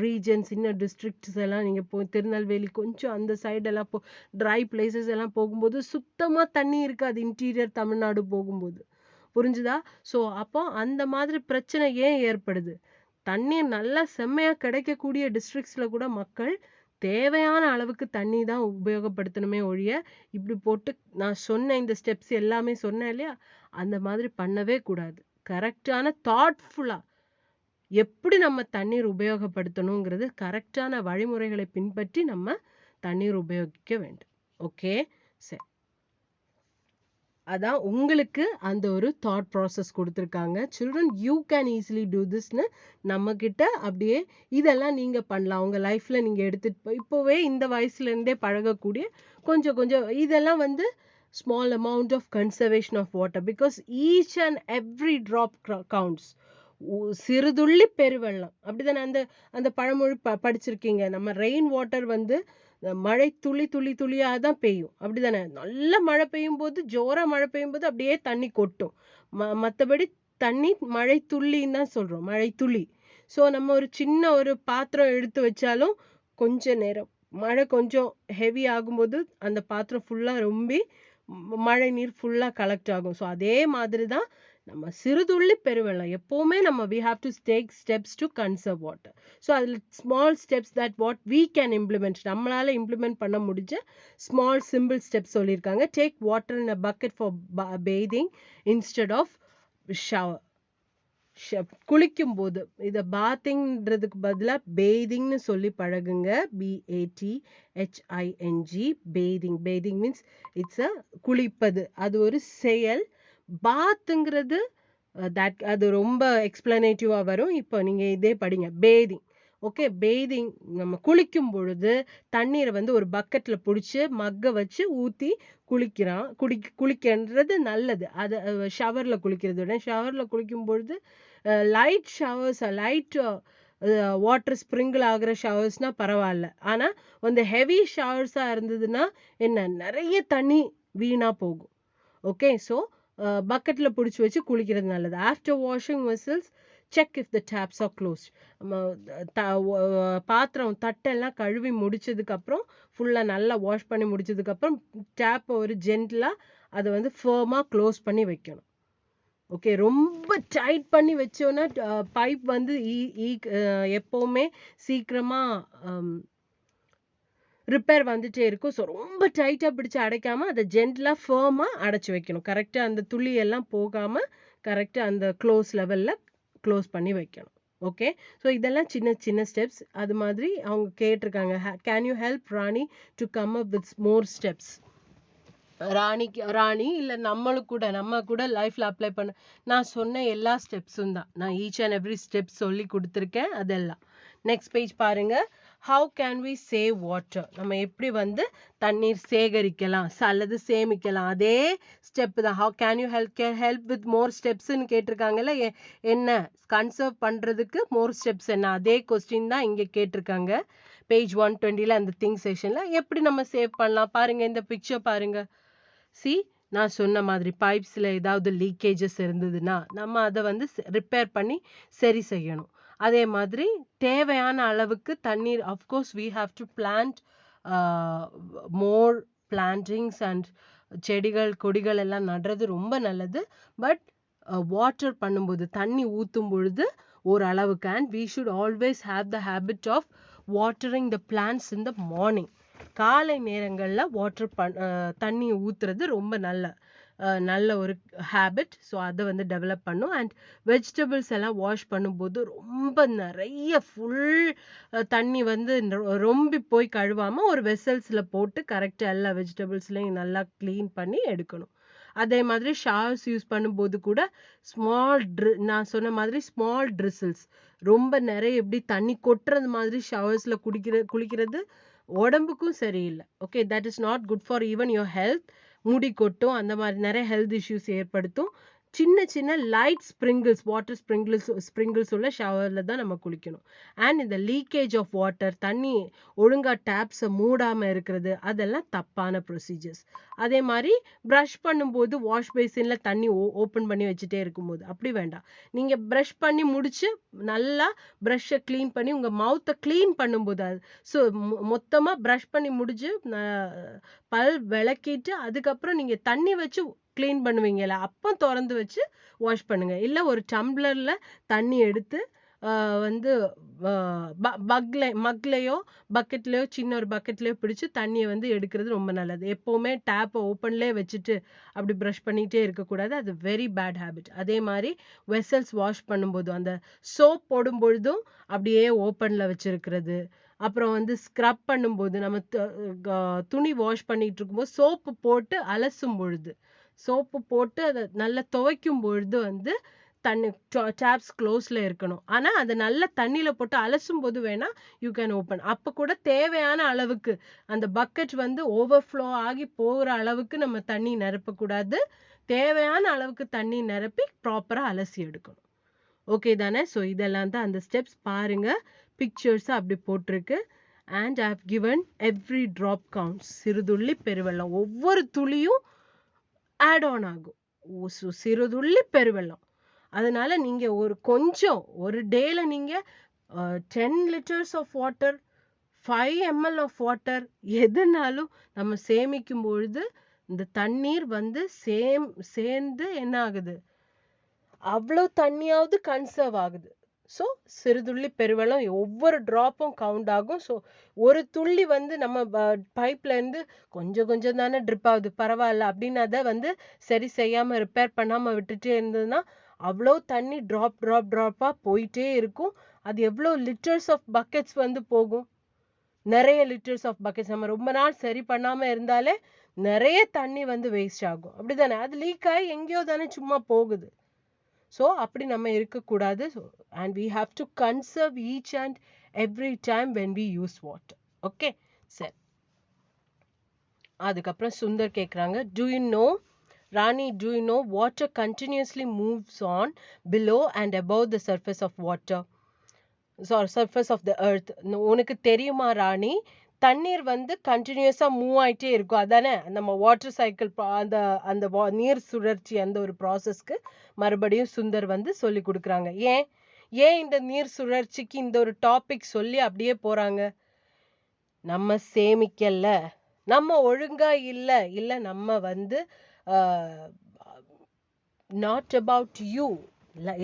A: ரீஜன்ஸ் இன்னர் டிஸ்ட்ரிக்ட்ஸ் எல்லாம் நீங்கள் திருநெல்வேலி கொஞ்சம் அந்த சைடெல்லாம் ட்ரை பிளேசஸ் எல்லாம் போகும்போது சுத்தமாக தண்ணி இருக்காது இன்டீரியர் தமிழ்நாடு போகும்போது. புரிஞ்சுதா? ஸோ அப்போ அந்த மாதிரி பிரச்சனை ஏன் ஏற்படுது? தண்ணி நல்லா செம்மையாக கிடைக்கக்கூடிய டிஸ்ட்ரிக்ட்ஸில் கூட மக்கள் தேவையான அளவுக்கு தண்ணி தான் உபயோகப்படுத்தணுமே ஒழிய இப்படி போட்டு நான் சொன்ன இந்த ஸ்டெப்ஸ் எல்லாமே சொன்னேன் இல்லையா, அந்த மாதிரி பண்ணவே கூடாது. கரெக்டான தாட்ஃபுல்லாக எப்படி நம்ம தண்ணீர் உபயோகப்படுத்தணுங்கிறது கரெக்டான வழிமுறைகளை பின்பற்றி நம்ம தண்ணீர் உபயோகிக்க வேண்டும். ஓகே, சரி. அதான் உங்களுக்கு அந்த ஒரு தாட் ப்ராசஸ் கொடுத்துருக்காங்க. Children you can easily do திஸ்னு நம்மக்கிட்ட அப்படியே இதெல்லாம் நீங்கள் பண்ணலாம். உங்கள் லைஃப்பில் நீங்கள் எடுத்துகிட்டு இப்போவே இந்த வயசுலேருந்தே பழகக்கூடிய கொஞ்சம் கொஞ்சம் இதெல்லாம் வந்து small amount of conservation of water, because each and every drop counts. சிறுதுள்ளி பெருவெள்ளம் அப்படிதானே அந்த அந்த பழமொழி படிச்சிருக்கீங்க. நம்ம ரெயின் வாட்டர் வந்து மழை துளி துளி துளியாக தான் பெய்யும் அப்படிதானே. நல்ல மழை பெய்யும் போது ஜோராக மழை பெய்யும் போது அப்படியே தண்ணி கொட்டும். மற்றபடி தண்ணி மழை துள்ளின்னு தான் சொல்கிறோம், மழை துளி. ஸோ நம்ம ஒரு சின்ன ஒரு பாத்திரம் எடுத்து வச்சாலும் கொஞ்ச நேரம் மழை கொஞ்சம் ஹெவி ஆகும்போது அந்த பாத்திரம் ஃபுல்லாக ரொம்பி மழை நீர் ஃபுல்லாக கலெக்ட் ஆகும். ஸோ அதே மாதிரி தான் நம்ம சிறுதுள்ளி பெருவெள்ளம் எப்போவுமே நம்ம we have to take steps to conserve water. So அதில் small steps that what we can implement, நம்மளால் இம்ப்ளிமெண்ட் பண்ண முடிஞ்ச ஸ்மால் சிம்பிள் ஸ்டெப்ஸ் சொல்லியிருக்காங்க. Take water in a bucket for bathing instead of shower. குளிக்கும் போது இதை பாத்திங்ன்றதுக்கு பதிலாக பேதிங்னு சொல்லி பழகுங்க. BATHING bathing. Bathing means it's a குளிப்பது, அது ஒரு செயல். பாத்துங்கிறது அது ரொம்ப எக்ஸ்பிளனேட்டிவாக வரும். இப்போ நீங்கள் இதே படிங்க, பேதிங். ஓகே, பேதிங் நம்ம குளிக்கும் பொழுது தண்ணீரை வந்து ஒரு பக்கெட்டில் பிடிச்சி மக்கை வச்சு ஊற்றி குளிக்கிறது நல்லது. அது ஷவரில் குளிக்கிறது விட ஷவரில் குளிக்கும் பொழுது light showers, light water sprinkle ஆகிற ஷவர்ஸ்னால் பரவாயில்ல. ஆனால் அந்த ஹெவி ஷவர்ஸாக இருந்ததுன்னா என்ன நிறைய தண்ணி வீணாக போகும். ஓகே, ஸோ பக்கெட்டில் பிடிச்சி வச்சு குளிக்கிறது நல்லது. After washing vessels check if the taps are closed. பாத்திரம் தட்டெல்லாம் கழுவி முடிச்சதுக்கப்புறம் ஃபுல்லாக நல்லா வாஷ் பண்ணி முடிச்சதுக்கப்புறம் டேப்பை ஒரு ஜென்டிலாக அதை வந்து ஃபர்மாக க்ளோஸ் பண்ணி வைக்கணும். ஓகே, ரொம்ப டைட் பண்ணி வச்சோன்னா பைப் வந்து எப்போவுமே சீக்கிரமாக ரிப்பேர் வந்துட்டே இருக்கும். ஸோ ரொம்ப டைட்டாக பிடிச்சி அடைக்காமல் அதை ஜென்டலாக ஃபர்மாக அடைச்சி வைக்கணும். கரெக்டாக அந்த துளி எல்லாம் போகாமல் கரெக்டாக அந்த க்ளோஸ் லெவலில் க்ளோஸ் பண்ணி வைக்கணும். ஓகே, ஸோ இதெல்லாம் சின்ன சின்ன ஸ்டெப்ஸ். அது மாதிரி அவங்க கேட்டிருக்காங்க, can you help Rani to come up with more steps. Rani இல்லை நம்ம கூட லைஃப்பில் அப்ளை பண்ண நான் சொன்ன எல்லா ஸ்டெப்ஸும் தான். நான் ஈச் அண்ட் எவ்ரி ஸ்டெப் சொல்லி கொடுத்துருக்கேன் அதெல்லாம். நெக்ஸ்ட் பேஜ் பாருங்க. how can we save water? நம்ம எப்படி வந்து தண்ணீர் சேகரிக்கலாம் அல்லது சேமிக்கலாம்? அதே ஸ்டெப் தான். how can you help with more steps ன்னு கேட்டிருக்காங்கல்ல. என்ன கன்சர்வ் பண்றதுக்கு more steps என்ன? அதே கொஸ்டின் தான் இங்க கேட்டிருக்காங்க. பேஜ் 120ல அந்த திங் செக்ஷன்ல எப்படி நம்ம சேவ் பண்ணலாம் பாருங்க. இந்த பிக்சர் பாருங்க. see, நான் சொன்ன மாதிரி பைப்ஸ்ல ஏதாவது லீக்கேஜஸ் இருந்ததுன்னா நம்ம அதை வந்து ரிப்பேர் பண்ணி சரி செய்யணும். அதே மாதிரி தேவையான அளவுக்கு தண்ணீர், of course we have to plant more plantings and செடிகள் கொடிகள் எல்லாம் நடுறது ரொம்ப நல்லது. பட் வாட்டர் பண்ணும்போது தண்ணி ஊற்றும் பொழுது ஒரு அளவுக்கு, and we should always have the habit of watering the plants in the morning. காலை நேரங்களில் தண்ணி ஊற்றுறது ரொம்ப நல்ல ஒரு ஹேபிட். ஸோ அதை வந்து டெவலப் பண்ணும். அண்ட் வெஜிடபிள்ஸ் எல்லாம் வாஷ் பண்ணும்போது ரொம்ப நிறைய ஃபுல் தண்ணி வந்து ரொம்ப போய் கழுவாமல் ஒரு வெசல்ஸில் போட்டு கரெக்டாக எல்லா வெஜிடபிள்ஸ்லையும் நல்லா க்ளீன் பண்ணி எடுக்கணும். அதே மாதிரி ஷவர்ஸ் யூஸ் பண்ணும்போது கூட நான் சொன்ன மாதிரி ஸ்மால் ட்ரிசில்ஸ், ரொம்ப நிறைய எப்படி தண்ணி கொட்டுறது மாதிரி ஷவர்ஸில் குளிக்கிறது உடம்புக்கும் சரியில்லை. Okay, that is not good for even your health. முடி கொட்டும், அந்த மாதிரி நிறைய ஹெல்த் இஷ்யூஸ் ஏற்படுத்தும். சின்ன சின்ன லைட் ஸ்ப்ரிங்கிள்ஸ், வாட்டர் ஸ்ப்ரிங்கிள்ஸ் உள்ள ஷவரில் தான் நம்ம குளிக்கணும். அண்ட் இந்த லீக்கேஜ் ஆஃப் வாட்டர், தண்ணி ஒழுங்காக டேப்ஸை மூடாமல் இருக்கிறது, அதெல்லாம் தப்பான ப்ரொசீஜர்ஸ். அதே மாதிரி ப்ரஷ் பண்ணும்போது வாஷ் பேசினில் தண்ணி ஓப்பன் பண்ணி வச்சுட்டே இருக்கும்போது அப்படி வேண்டாம். நீங்கள் ப்ரஷ் பண்ணி முடிச்சு நல்லா ப்ரஷ்ஷை க்ளீன் பண்ணி உங்கள் மவுத்தை க்ளீன் பண்ணும்போது அது ஸோ மொத்தமாக ப்ரஷ் பண்ணி முடிச்சு பல் விளக்கிட்டு அதுக்கப்புறம் நீங்கள் தண்ணி வச்சு க்ளீன் பண்ணுவீங்கல்ல, அப்போ திறந்து வச்சு வாஷ் பண்ணுங்க. இல்லை ஒரு டம்ளர்ல தண்ணி எடுத்து வந்து மக்லையோ பக்கெட்லையோ சின்ன ஒரு பக்கெட்லையோ பிடிச்சு தண்ணியை வந்து எடுக்கிறது ரொம்ப நல்லது. எப்போவுமே டேப்பை ஓப்பன்லேயே வச்சுட்டு அப்படி ப்ரஷ் பண்ணிகிட்டே இருக்கக்கூடாது. அது வெரி பேட் ஹேபிட். அதே மாதிரி வெசல்ஸ் வாஷ் பண்ணும்போது அந்த சோப் போடும் பொழுதும் அப்படியே ஓப்பனில் வச்சிருக்கிறது. அப்புறம் வந்து ஸ்க்ரப் பண்ணும்போது நம்ம துணி வாஷ் பண்ணிட்டு இருக்கும்போது சோப்பு போட்டு அலசும் பொழுது, சோப்பு போட்டு அதை நல்லா துவைக்கும் பொழுது வந்து தண்ணி டேப்ஸ் க்ளோஸ்ல இருக்கணும். ஆனா அதை நல்லா தண்ணியில போட்டு அலசும் போது வேணா யூ கேன் ஓப்பன். அப்ப கூட தேவையான அளவுக்கு அந்த பக்கெட் வந்து ஓவர்ஃப்ளோ ஆகி போகிற அளவுக்கு நம்ம தண்ணி நிரப்பக்கூடாது. தேவையான அளவுக்கு தண்ணி நிரப்பி ப்ராப்பரா அலசி எடுக்கணும். ஓகே தானே? ஸோ இதெல்லாம் தான் அந்த ஸ்டெப்ஸ். பாருங்க, பிக்சர்ஸ் அப்படி போட்டிருக்கு. And I have given every drop counts. சிறுதுள்ளி பெருவெள்ளம், ஒவ்வொரு துளியும் ஆட் ஆன் ஆகும். சிறுதுள்ளி பெருவெள்ளம். அதனால நீங்க ஒரு டேல நீங்க 10 liters of water, 5 ml of water எதுனாலும் நம்ம சேமிக்கும் பொழுது இந்த தண்ணீர் வந்து சேர்ந்து என்ன ஆகுது, அவ்வளோ தண்ணியாவது கன்சர்வ் ஆகுது. ஸோ சிறுதுள்ளி பெருவெள்ளம், ஒவ்வொரு ட்ராப்பும் கவுண்ட் ஆகும். ஸோ ஒரு துள்ளி வந்து நம்ம பைப்ல இருந்து கொஞ்சம் தானே ட்ரிப் ஆகுது, பரவாயில்ல அப்படின்னு அதை வந்து சரி செய்யாம ரிப்பேர் பண்ணாம விட்டுட்டே இருந்ததுன்னா அவ்வளோ தண்ணி ட்ராப்பா போயிட்டே இருக்கும். அது எவ்வளோ லிட்டர்ஸ் ஆஃப் பக்கெட்ஸ் வந்து போகும், நிறைய லிட்டர்ஸ் ஆஃப் பக்கெட்ஸ். நம்ம ரொம்ப நாள் சரி பண்ணாம இருந்தாலே நிறைய தண்ணி வந்து வேஸ்ட் ஆகும். அப்படிதானே? அது லீக் ஆகி எங்கேயோ தானே சும்மா போகுது. ஸோ அப்படி நம்ம இருக்கக்கூடாது. And we have to conserve each and every time when we use water. Okay, சரி. அதுக்கப்புறம் சுந்தர் கேட்குறாங்க, do you know Rani, do you know water continuously moves on below and above the surface of water, surface of the earth? உனக்கு தெரியுமா ராணி, தண்ணீர் வந்து கண்டினியூஸா move ஆயிட்டே இருக்கும். அதானே நம்ம வாட்டர் சைக்கிள், அந்த நீர் சுழற்சி, அந்த ஒரு ப்ராசஸ்க்கு மறுபடியும் சுந்தர் வந்து சொல்லி கொடுக்குறாங்க. ஏன் இந்த நீர் சுழற்சிக்கு இந்த ஒரு டாபிக் சொல்லி அப்படியே போறாங்க? நம்ம சேமிக்கல, நம்ம ஒழுங்கா இல்ல நம்ம வந்து நாட் அபவுட் யூ,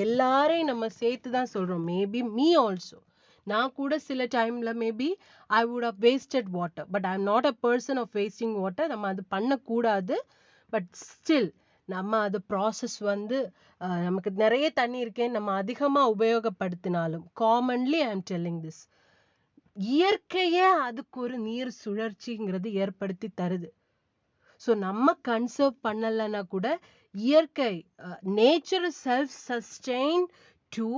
A: எல்லாரையும் நம்ம சேர்த்து தான் சொல்றோம். மேபி மீ ஆல்சோ, நான் கூட சில டைம்ல maybe I would have wasted water, but I am not a person of wasting water. நம்ம அது பண்ணக்கூடாது. பட் ஸ்டில் நம்ம அது ப்ராசஸ் வந்து நமக்கு நிறைய தண்ணி இருக்கேன்னு நம்ம அதிகமாக உபயோகப்படுத்தினாலும், commonly I am telling this, இயற்கையே அதுக்கு ஒரு நீர் சுழற்சிங்கிறது ஏற்படுத்தி தருது. ஸோ நம்ம கன்சர்வ் பண்ணலைன்னா கூட இயற்கை, nature self sustain to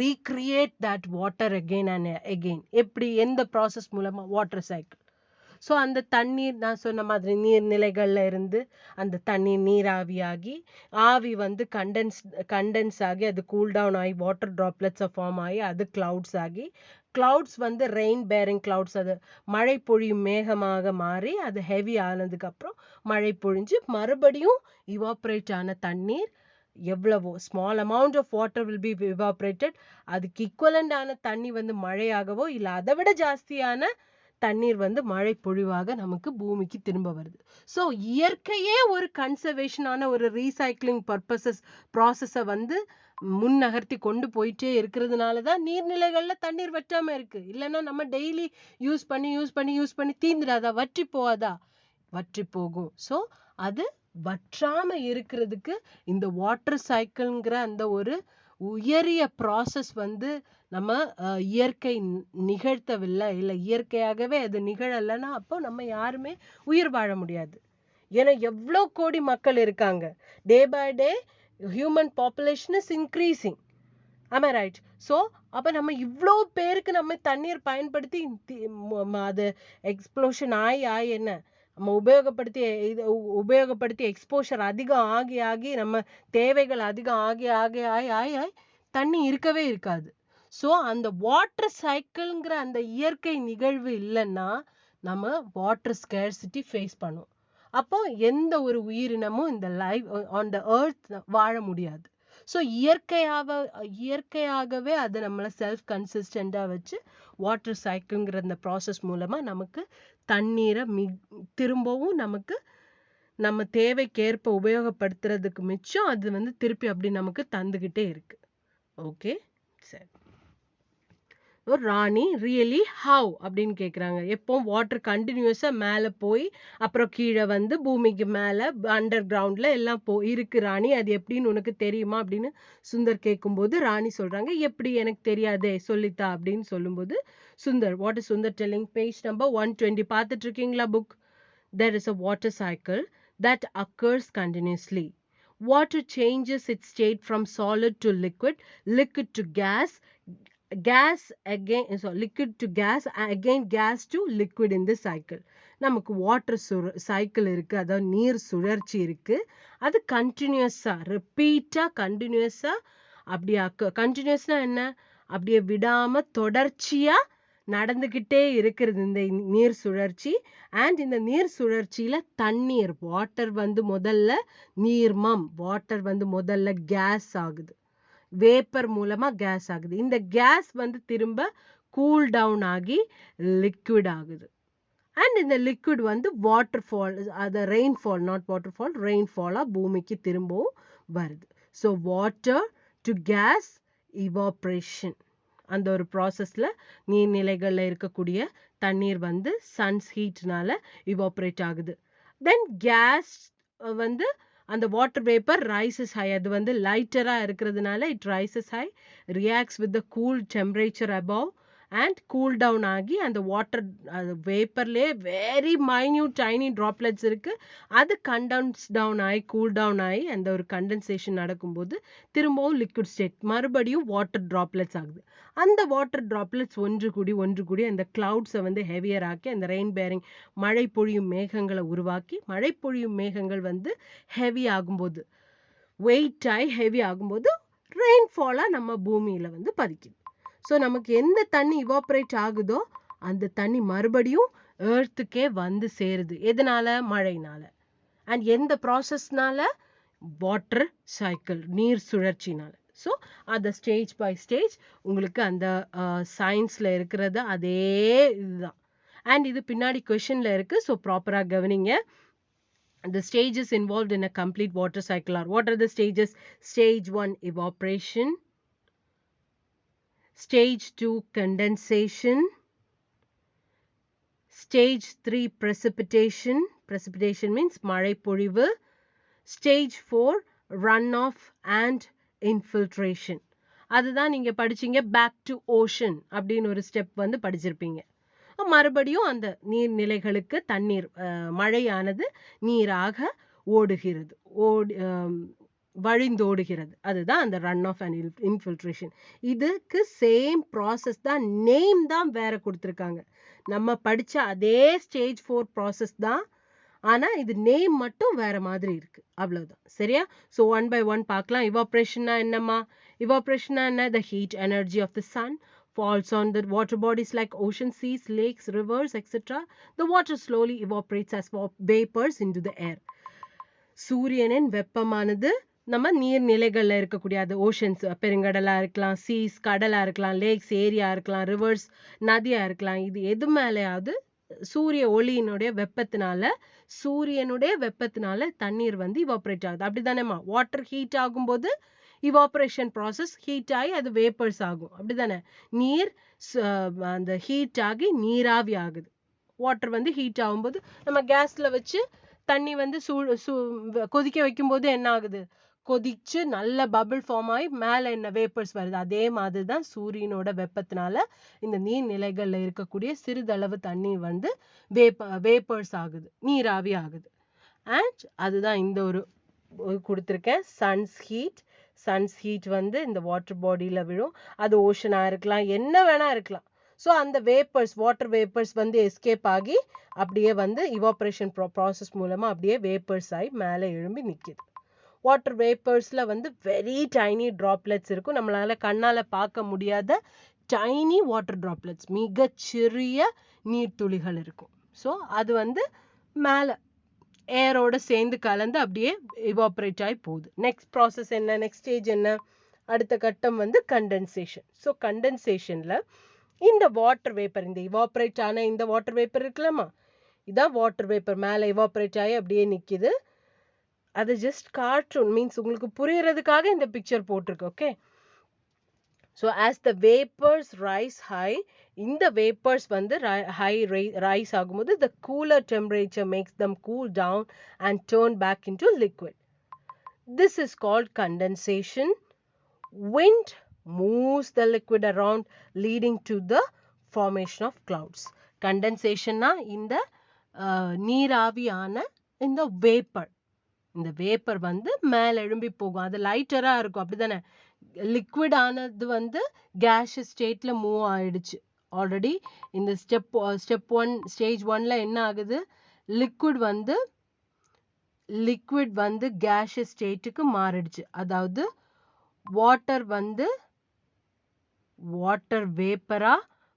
A: recreate that water again and again. எப்படி எந்த ப்ராசஸ் மூலமா வாட்டர் சைக்கிள். ஸோ அந்த தண்ணீர் நான் சொன்ன மாதிரி நீர்நிலைகள்ல இருந்து அந்த தண்ணீர் நீராவியாகி ஆவி வந்து கண்டென்ஸ் ஆகி அது கூல் டவுன் ஆகி வாட்டர் ட்ராப்லெட்ஸை ஃபார்ம் ஆகி அது கிளவுட்ஸ் ஆகி கிளவுட்ஸ் வந்து ரெயின் பேரிங் கிளவுட்ஸ், அது மழை பொழியும் மேகமாக மாறி அது ஹெவி ஆனதுக்கு அப்புறம் மழை பொழிஞ்சு மறுபடியும் இவாப்ரேட் ஆன தண்ணீர் எவ்வளவோ small amount of water will be evaporated, அதுக்கு ஈக்குவலண்ட் ஆன தண்ணி வந்து மழையாகவோ இல்லை அதை விட ஜாஸ்தியான தண்ணீர் வந்து மழை பொழிவாக நமக்கு பூமிக்கு திரும்ப வருது. ஸோ இயற்கையே ஒரு கன்சர்வேஷனான ஒரு ரீசைக்ளிங் ப்ராசஸை வந்து முன்னகர்த்தி கொண்டு போயிட்டே இருக்கிறதுனால தான் நீர்நிலைகள்ல தண்ணீர் வற்றாம இருக்கு. இல்லைன்னா நம்ம டெய்லி யூஸ் பண்ணி தீந்துடாதா, வற்றி போகாதா? வற்றி போகும். ஸோ அது வற்றாம இருக்கிறதுக்கு இந்த வாட்டர் சைக்கிள்ங்கிற அந்த ஒரு உயரிய ப்ராசஸ் வந்து நம்ம இயற்கை நிகழ்த்தவில்லை, இல்லை இயற்கையாகவே அது நிகழலைன்னா அப்போ நம்ம யாருமே உயிர் வாழ முடியாது. ஏன்னா எவ்வளோ கோடி மக்கள் இருக்காங்க. Day by day human population is increasing. ஆமா ரைட். ஸோ அப்போ நம்ம இவ்வளோ பேருக்கு நம்ம தண்ணீர் பயன்படுத்தி அது எக்ஸ்ப்ளோஷன் ஆகி என்ன நம்ம உபயோகப்படுத்தி எக்ஸ்போஷர் அதிகம் ஆகி நம்ம தேவைகள் அதிகம் ஆகி தண்ணி இருக்கவே இருக்காது. ஸோ அந்த வாட்டர் சைக்கிள்ங்கிற அந்த இயற்கை நிகழ்வு இல்லைன்னா நம்ம வாட்டர் ஸ்கேர்சிட்டி ஃபேஸ் பண்ணுவோம். அப்போ எந்த ஒரு உயிரினமும் இந்த லைஃப் ஆன் த எர்த் வாழ முடியாது. ஸோ இயற்கையாகவே அது நம்மளை செல்ஃப் கன்சிஸ்டண்டாக வச்சு வாட்டர் சைக்கிள்ங்கிற அந்த ப்ராசஸ் மூலமாக நமக்கு தண்ணீரை திரும்பவும் நமக்கு நம்ம தேவைக்கேற்ப உபயோகப்படுத்துறதுக்கு மிச்சம் அது வந்து திருப்பி அப்படி நமக்கு தந்துக்கிட்டே இருக்கு. ஓகே, சரி. ராணி ரியலி ஹவ் அப்படின்னு கேட்குறாங்க. எப்போ வாட்டர் கண்டினியூஸாக மேலே போய் அப்புறம் கீழே வந்து பூமிக்கு மேலே அண்டர் கிரவுண்டில் எல்லாம் இருக்கு ராணி, அது எப்படின்னு உனக்கு தெரியுமா அப்படின்னு சுந்தர் கேட்கும்போது ராணி சொல்கிறாங்க, எப்படி எனக்கு தெரியாதே சொல்லித்தா அப்படின்னு சொல்லும்போது Sundar, what is Sundar telling? Page number 120 பார்த்துட்டு இருக்கீங்களா book? There is a water cycle that occurs continuously. Water changes its state from solid to liquid to gas again, liquid to gas, again gas to liquid in this cycle. நமக்கு water cycle இருக்கு, அதாவது நீர் சுழற்சி இருக்கு. அது கண்டினியூஸா ரிப்பீட்டா கண்டினியூஸா அப்படியே கண்டினியூஸ்னா என்ன, அப்படியே விடாம தொடர்ச்சியா நடந்துகிட்டே இருக்கிறது இந்த நீர் சுழற்சி. அண்ட் இந்த நீர் சுழற்சியில தண்ணீர் வாட்டர் வந்து முதல்ல நீர்மம், வாட்டர் வந்து முதல்ல கேஸ் ஆகுது, வேப்பர் மூலமா கேஸ் ஆகுது. இந்த கேஸ் வந்து திரும்ப கூல் டவுன் ஆகி லிக்விட் ஆகுது. அண்ட் இந்த லிக்விட் வந்து வாட்டர் ஃபால், அது ரெயின்ஃபால், நாட் வாட்டர் ஃபால், ரெயின்ஃபாலா பூமிக்கு திரும்பவும் வருது. So water to gas evaporation, அந்த ஒரு ப்ராசஸ்ல நீர்நிலைகள்ல இருக்கக்கூடிய தண்ணீர் வந்து சன்ஸ் ஹீட்னால இவாப்ரேட் ஆகுது. தென் கேஸ் வந்து அந்த வாட்டர் வேப்பர் ரைசஸ் ஹை, அது வந்து லைட்டரா இருக்கிறதுனால it rises high, reacts with the cool temperature above and cool down ஆகி அந்த வாட்டர் வேப்பர்லேயே வெரி மைன்யூட் டைனி ட்ராப்லெட்ஸ் இருக்கு, அது கண்டென்ஸ் டவுன் ஆகி கூல் டவுன் ஆகி அந்த ஒரு கண்டென்சேஷன் நடக்கும்போது திரும்பவும் லிக்விட் ஸ்டேட், மறுபடியும் வாட்டர் ட்ராப்லெட்ஸ் ஆகுது. அந்த வாட்டர் ட்ராப்லெட்ஸ் ஒன்று கூடி அந்த கிளவுட்ஸை வந்து ஹெவியர் ஆக்கி அந்த ரெயின் பேரிங் மழை பொழியும் மேகங்களை உருவாக்கி, மழை பொழியும் மேகங்கள் வந்து ஹெவி ஆகும்போது, வெயிட் ஆகி ஹெவி ஆகும்போது ரெயின்ஃபாலாக நம்ம பூமியில் வந்து பதிக்குது. ஸோ நமக்கு எந்த தண்ணி இவாப்ரேட் ஆகுதோ அந்த தண்ணி மறுபடியும் எர்த்துக்கே வந்து சேருது. எதனால? மழைனால. அண்ட் எந்த ப்ராசஸ்னால? வாட்டர் சைக்கிள், நீர் சுழற்சினால. ஸோ அதை ஸ்டேஜ் பை ஸ்டேஜ் உங்களுக்கு அந்த சயின்ஸில் இருக்கிறது அதே இதுதான். அண்ட் இது பின்னாடி கொஷனில் இருக்குது, ஸோ ப்ராப்பராக கவனிங்க. The stages involved in a complete water cycle are, what are the stages? Stage 1 evaporation, Stage 2 condensation, Stage 3 precipitation, precipitation means மழை பொழிவு, Stage 4 runoff and infiltration. அதுதான் நீங்க படிச்சீங்க back to ocean அப்படின்னு ஒரு ஸ்டெப் வந்து படிச்சிருப்பீங்க. மறுபடியும் அந்த நீர்நிலைகளுக்கு தண்ணீர் மழையானது நீராக ஓடுகிறது, வழிந்தோடுகிறது. அதுதான் அந்த ரன் ஆஃப் அண்ட் இன்ஃபில்ட்ரேஷன். இதுக்கு சேம் ப்ராசஸ் தான், நேம் தான் வேற கொடுத்துருக்காங்க. நம்ம படிச்ச அதே ஸ்டேஜ் 4 ப்ராசஸ் தான், ஆனா இது நேம் மட்டும் வேற மாதிரி இருக்கு. அவ்வளவுதான். சரியா? ஸோ 1 by 1 பார்க்கலாம். இவாப்ரேஷன்னா என்னம்மா? இவாப்ரேஷன்னா என்ன? The heat energy of the sun falls on the water bodies like ocean, seas, lakes, rivers, etc. The water slowly evaporates as vapors into the air. சூரியனின் வெப்பமானது நம்ம நீர்நிலைகள்ல இருக்கக்கூடிய, அது ஓஷன்ஸ், பெருங்கடலா இருக்கலாம், சீஸ் கடலா இருக்கலாம், லேக்ஸ் ஏரியா இருக்கலாம், ரிவர்ஸ் நதியா இருக்கலாம், இது எது மேலேயாவது சூரிய ஒளியினுடைய வெப்பத்தினால தண்ணீர் வந்து இவாப்ரேட் ஆகுது. அப்படிதானேம்மா? வாட்டர் ஹீட் ஆகும்போது இவாப்ரேஷன் ப்ராசஸ் ஹீட் ஆகி அது வேப்பர்ஸ் ஆகும். அப்படிதானே? நீர் அந்த ஹீட் ஆகி நீராவி ஆகுது. வாட்டர் வந்து ஹீட் ஆகும்போது நம்ம கேஸ்ல வச்சு தண்ணி வந்து கொதிக்க வைக்கும்போது என்ன ஆகுது? கொதிச்சு நல்ல பபிள் ஃபார்ம் ஆகி மேல என்ன வேப்பர்ஸ் வருது. அதே மாதிரிதான் சூரியனோட வெப்பத்தினால இந்த நீர்நிலைகள்ல இருக்கக்கூடிய சிறிதளவு தண்ணி வந்து வேப்பர்ஸ் ஆகுது, நீராவி ஆகுது. அண்ட் அதுதான் இந்த ஒரு கொடுத்துருக்கேன். சன்ஸ் ஹீட் வந்து இந்த வாட்டர் பாடியில விழும். அது ஓஷனா இருக்கலாம், என்ன வேணா இருக்கலாம். ஸோ அந்த வாட்டர் வேப்பர்ஸ் வந்து எஸ்கேப் ஆகி அப்படியே வந்து இவாப்ரேஷன் ப்ராசஸ் மூலமா அப்படியே வேப்பர்ஸ் ஆகி மேலே எழும்பி நிற்கிது. வாட்டர் வேப்பர்ஸ்ல வந்து வெரி டைனி ட்ராப்லெட்ஸ் இருக்கும். நம்மளால கண்ணால பார்க்க முடியாத டைனி வாட்டர் ட்ராப்லெட்ஸ், மிகச்சிறிய நீர்த்துளிகள் இருக்கும். ஸோ அது வந்து மேலே ஏரோட சேர்ந்து கலந்து அப்படியே இவாப்ரேட் ஆகி போகுது. நெக்ஸ்ட் ப்ராசஸ் என்ன? நெக்ஸ்ட் ஸ்டேஜ் என்ன? அடுத்த கட்டம் வந்து கண்டென்சேஷன். ஸோ கண்டென்சேஷன்ல இந்த வாட்டர் வேப்பர், இந்த இவாப்ரேட் ஆன இந்த வாட்டர் வேப்பர் இருக்குல்லம்மா, இதான் வாட்டர் வேப்பர் மேலே இவாப்ரேட் ஆகி அப்படியே நிற்கிது. அது ஜஸ்ட் கார்ட்டூன் மீன்ஸ் உங்களுக்கு புரியறதுக்காக இந்த பிக்சர் போட்டிருக்கு. ஓகே. ஸோ ஆஸ் த வேப்பர்ஸ் ரைஸ் ஹை, இந்த வேப்பர்ஸ் வந்து ஹை ரைஸ் ஆகும்போது the cooler temperature makes them cool down and turn back into liquid. This is called condensation. Wind moves the liquid around, leading to the formation of clouds. Condensation na இந்த நீராவியான இந்த vapour வந்து மேல எழும்பி போகும். அது லைட்டரா இருக்கும். அப்படிதானே? லிக்விட் ஆனது வந்து கேஷியஸ் ஸ்டேட்ல மூவ் ஆயிடுச்சு ஆல்ரெடி. இந்த ஸ்டெப் 1 ஸ்டேஜ் 1ல என்ன ஆகுது? லிக்விட் வந்து கேஷியஸ் ஸ்டேட்டுக்கு மாறிடுச்சு. அதாவது வாட்டர் வந்து வாட்டர் வேப்பரா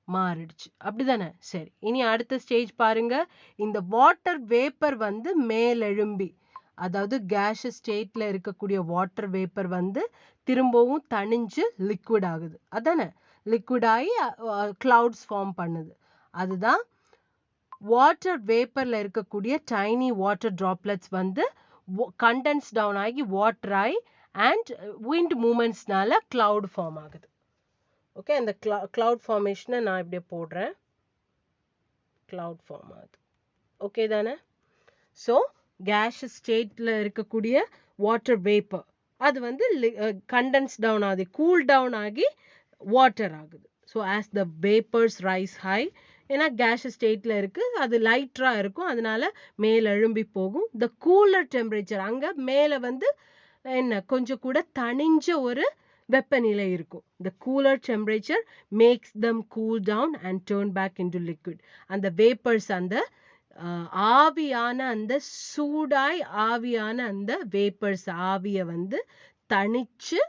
A: மாறிடுச்சு. அப்படிதானே? சரி, இனி அடுத்த ஸ்டேஜ் பாருங்க. இந்த வாட்டர் வேப்பர் வந்து மேலெழும்பி, அதாவது கேஷியஸ் ஸ்டேட்ல இருக்கக்கூடிய வாட்டர் வேப்பர் வந்து திரும்பவும் தணிஞ்சு லிக்விட் ஆகுது. அதானே? லிக்விட் ஆகி கிளவுட்ஸ் ஃபார்ம் பண்ணுது. அதுதான் வாட்டர் வேப்பர்ல இருக்கக்கூடிய டைனி வாட்டர் டிராப்லெட்ஸ் வந்து கண்டென்ஸ் டவுன் ஆகி வாட்டர் ஆகி அண்ட் விண்ட் மூமெண்ட்ஸ்னால கிளவுட் ஃபார்ம் ஆகுது. ஓகே, அந்த கிளவுட் ஃபார்மேஷனை நான் இப்படியே போடுறேன். கிளவுட் ஃபார்ம் ஆகுது. ஓகே தானே? ஸோ கேஷியஸ் ஸ்டேட்ல இருக்கக்கூடிய வாட்டர் வேப்பர் அது வந்து கண்டென்ஸ் டவுன் ஆகுது, கூல் டவுன் ஆகி வாட்டர் ஆகுது. ஸோ ஆஸ் த வேப்பர்ஸ் ரைஸ் ஹை, ஏன்னா கேஷியஸ் ஸ்டேட்ல இருக்கு, அது லைட்டரா இருக்கும், அதனால மேல எழும்பி போகும். த கூலர் டெம்பரேச்சர், அங்க மேல வந்து என்ன கொஞ்சம் கூட தணிஞ்ச ஒரு வெப்பநிலை இருக்கும். The cooler temperature makes them cool down and turn back into liquid. அந்த vapors, அந்த ஆவியான அந்த சூடாய் ஆவியான அந்த வேப்பர்ஸ் ஆவியை வந்து தணிச்சு